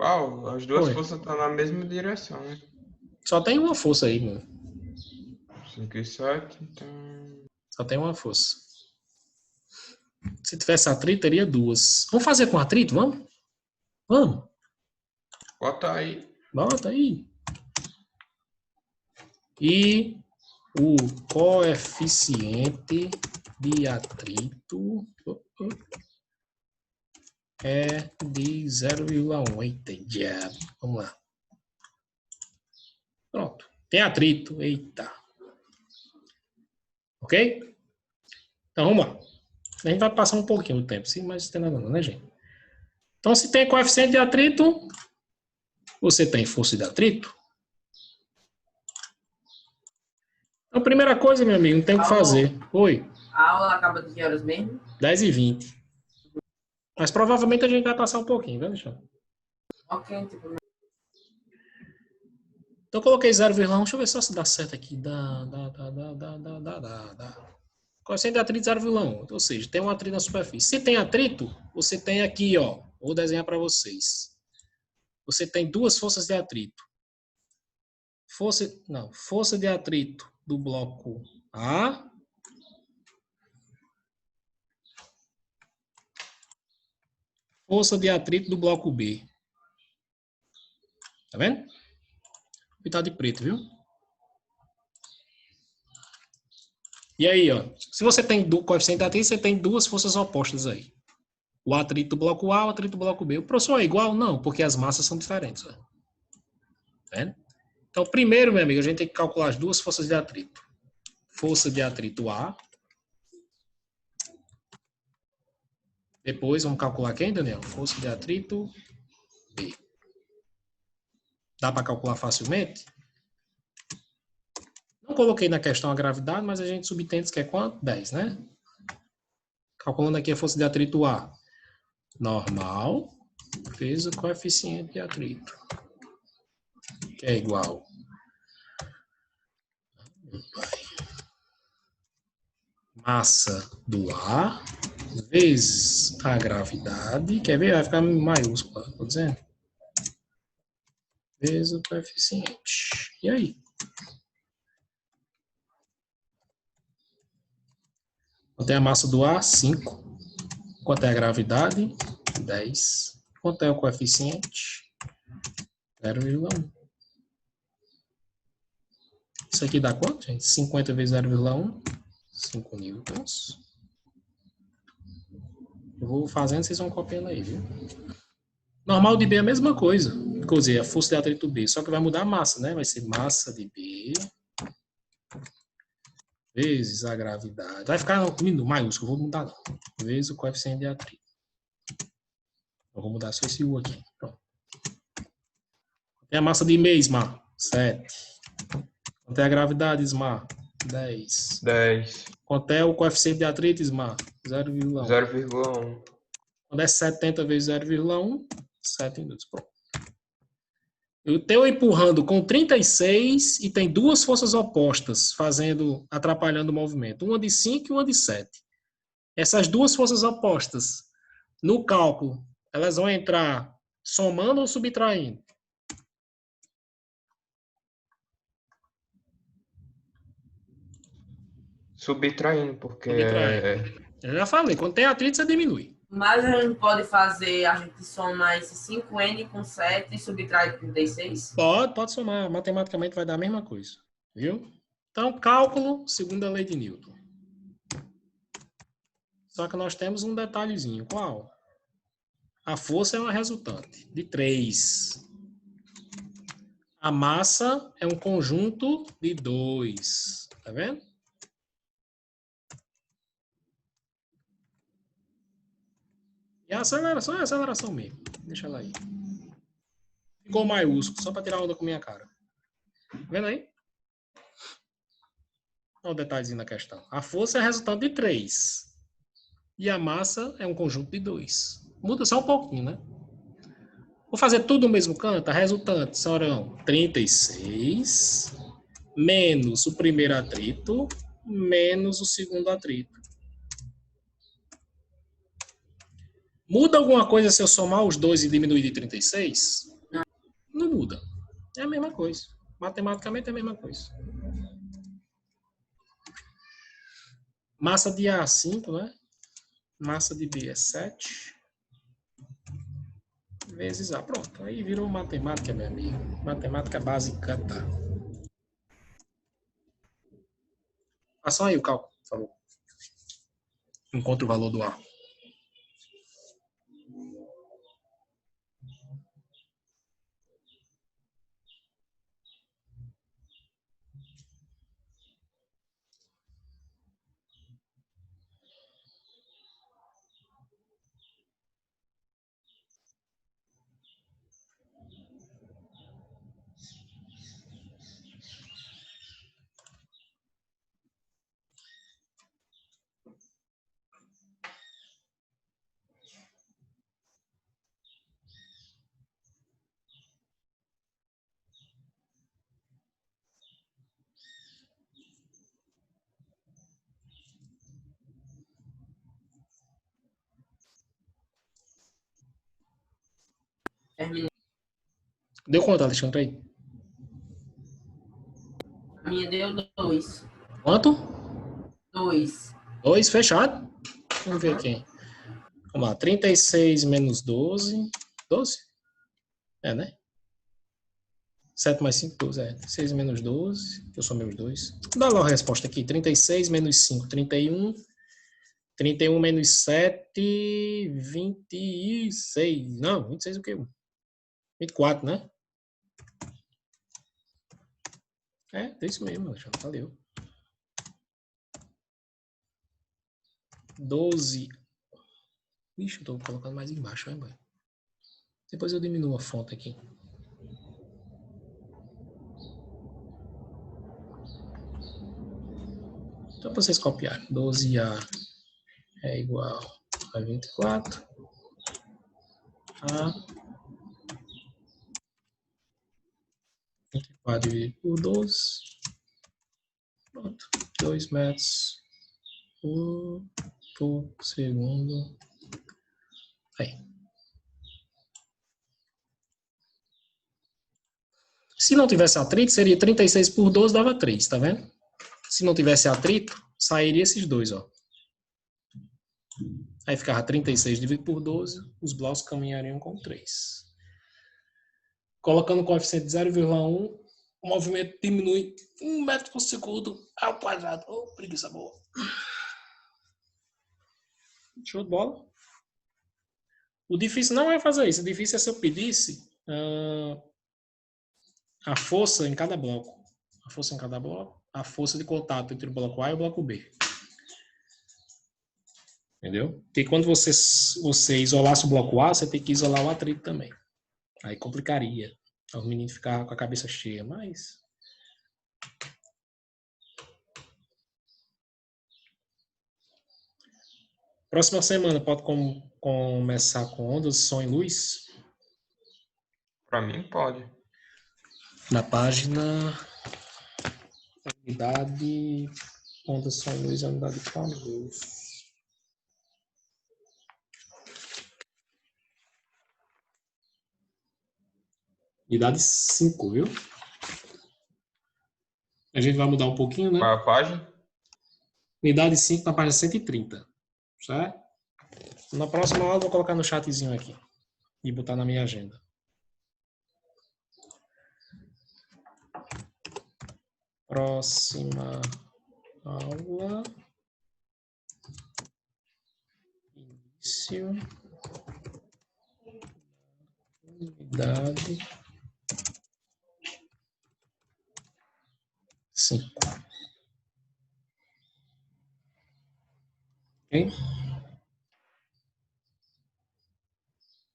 Paulo, as duas Oi. forças estão na mesma direção, né? Só tem uma força aí, mano. 5 e 7, então... Só tem uma força. Se tivesse atrito, teria duas. Vamos fazer com atrito? Vamos? Vamos. Bota aí. Bota aí. E o coeficiente de atrito é de 0,1. Eita, diabo. Vamos lá. Pronto. Tem atrito. Eita. Ok? Então, vamos lá. A gente vai passar um pouquinho do tempo, sim, mas não tem nada não, né, gente? Então, se tem coeficiente de atrito, você tem força de atrito. Então, a primeira coisa, meu amigo, não tem o que fazer. Oi. A aula acaba de que horas mesmo? 10h20. Mas provavelmente a gente vai passar um pouquinho, viu, Alexandre? Ok, tipo, Então, eu coloquei 0,1. Deixa eu ver só se dá certo aqui. Dá. Coeficiente de atrito 0,1. Ou seja, tem um atrito na superfície. Se tem atrito, você tem aqui, ó. Vou desenhar para vocês. Você tem duas forças de atrito. Força de atrito do bloco A. Força de atrito do bloco B. Tá vendo? Pintar de preto, viu? E aí, ó. Se você tem coeficiente de atrito, você tem duas forças opostas aí. O atrito do bloco A, o atrito do bloco B. O professor é igual? Não, porque as massas são diferentes. Ó. Tá vendo? Então, primeiro, meu amigo, a gente tem que calcular as duas forças de atrito. Força de atrito A. Depois, vamos calcular quem, Daniel? Força de atrito B. Dá para calcular facilmente? Não coloquei na questão a gravidade, mas a gente subentende que é quanto? 10, né? Calculando aqui a força de atrito A. Normal vezes o coeficiente de atrito. Que é igual. Massa do A vezes a gravidade. Quer ver? Vai ficar maiúscula, estou dizendo. Vezes o coeficiente. E aí? Quanto é a massa do A? 5. Quanto é a gravidade? 10. Quanto é o coeficiente? 0,1. Isso aqui dá quanto, gente? 50 vezes 0,1. 5 newtons. Eu vou fazendo, vocês vão copiando aí, viu? Normal de B é a mesma coisa. Quer dizer, a força de atrito B. Só que vai mudar a massa, né? Vai ser massa de B vezes a gravidade. Vai ficar no maiúsculo, vou mudar não. Vezes o coeficiente de atrito. Eu vou mudar só esse U aqui. Pronto. Tem a massa de B, Ismar? 7. Quanto é a gravidade, Ismar? 10. 10. Quanto é o coeficiente de atrito, Ismar? 0,1. 0,1. Quando é 70 vezes 0,1, 7 minutos. Pronto. Eu estou empurrando com 36 e tem duas forças opostas atrapalhando o movimento. Uma de 5 e uma de 7. Essas duas forças opostas, no cálculo, elas vão entrar somando ou subtraindo? Subtraindo, porque Subtraindo. Eu já falei, quando tem atrito, você diminui. mas a gente pode fazer, a gente soma esse 5N com 7 e subtrai 36? Pode somar. Matematicamente vai dar a mesma coisa. Viu? Então, cálculo, segundo a lei de Newton. Só que nós temos um detalhezinho. Qual? A força é uma resultante de 3. A massa é um conjunto de 2. Tá vendo? E a aceleração é a aceleração mesmo. Deixa ela aí. Ficou maiúsculo, só para tirar onda com minha cara. Tá vendo aí? Olha o detalhezinho na questão. A força é a resultante de 3. E a massa é um conjunto de 2. Muda só um pouquinho, né? Vou fazer tudo no mesmo canto. A resultante serão 36 menos o primeiro atrito menos o segundo atrito. Muda alguma coisa se eu somar os dois e diminuir de 36? É a mesma coisa. Matematicamente é a mesma coisa. Massa de A, 5, né? Massa de B é 7. Vezes A. Pronto. Aí virou matemática, meu amigo. Matemática básica, tá? Façam aí o cálculo, por favor. Encontre o valor do A. Terminei. Deu conta, Alexandre, aí? A minha deu 2. Quanto? 2. 2, fechado. Vamos ver aqui. Vamos lá. 36 menos 12. 12? É, né? 7 mais 5, 12. É. 6 menos 12. Eu sou meus 2. Dá lá a resposta aqui. 36 menos 5, 31. 31 menos 7, 26. Não, 26 o quê? 24, né? É isso mesmo, já valeu. 12. Ixi, eu tô colocando mais embaixo, hein, boy? Depois eu diminuo a fonte aqui. Então, para vocês copiarem. 12A é igual a 24. A 24 dividido por 12. Pronto. 2 metros por segundo. Aí. Se não tivesse atrito, seria 36 por 12, dava 3, tá vendo? Se não tivesse atrito, sairia esses dois, ó. Aí ficava 36 dividido por 12, os blocos caminhariam com 3. Colocando o coeficiente de 0,1, o movimento diminui 1 metro por segundo ao quadrado. Oh, preguiça boa. Show de bola. O difícil não é fazer isso. O difícil é se eu pedisse a força em cada bloco. A força em cada bloco. A força de contato entre o bloco A e o bloco B. Entendeu? Porque quando você isolasse o bloco A, você tem que isolar o atrito também. Aí complicaria. Os meninos ficavam com a cabeça cheia, mas... Próxima semana pode começar com ondas, som e luz? Para mim, pode. Na página... Unidade... Ondas, som e luz, unidade de calor. Unidade 5, viu? A gente vai mudar um pouquinho, né? Qual é a página? Unidade 5 na página 130. Certo? Na próxima aula eu vou colocar no chatzinho aqui. E botar na minha agenda. Próxima aula. Início. Unidade 5. Ok?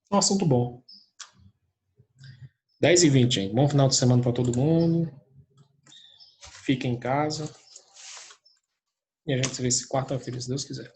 Um assunto bom. 10h20, gente. Bom final de semana para todo mundo. Fiquem em casa. E a gente se vê quarta-feira, se Deus quiser.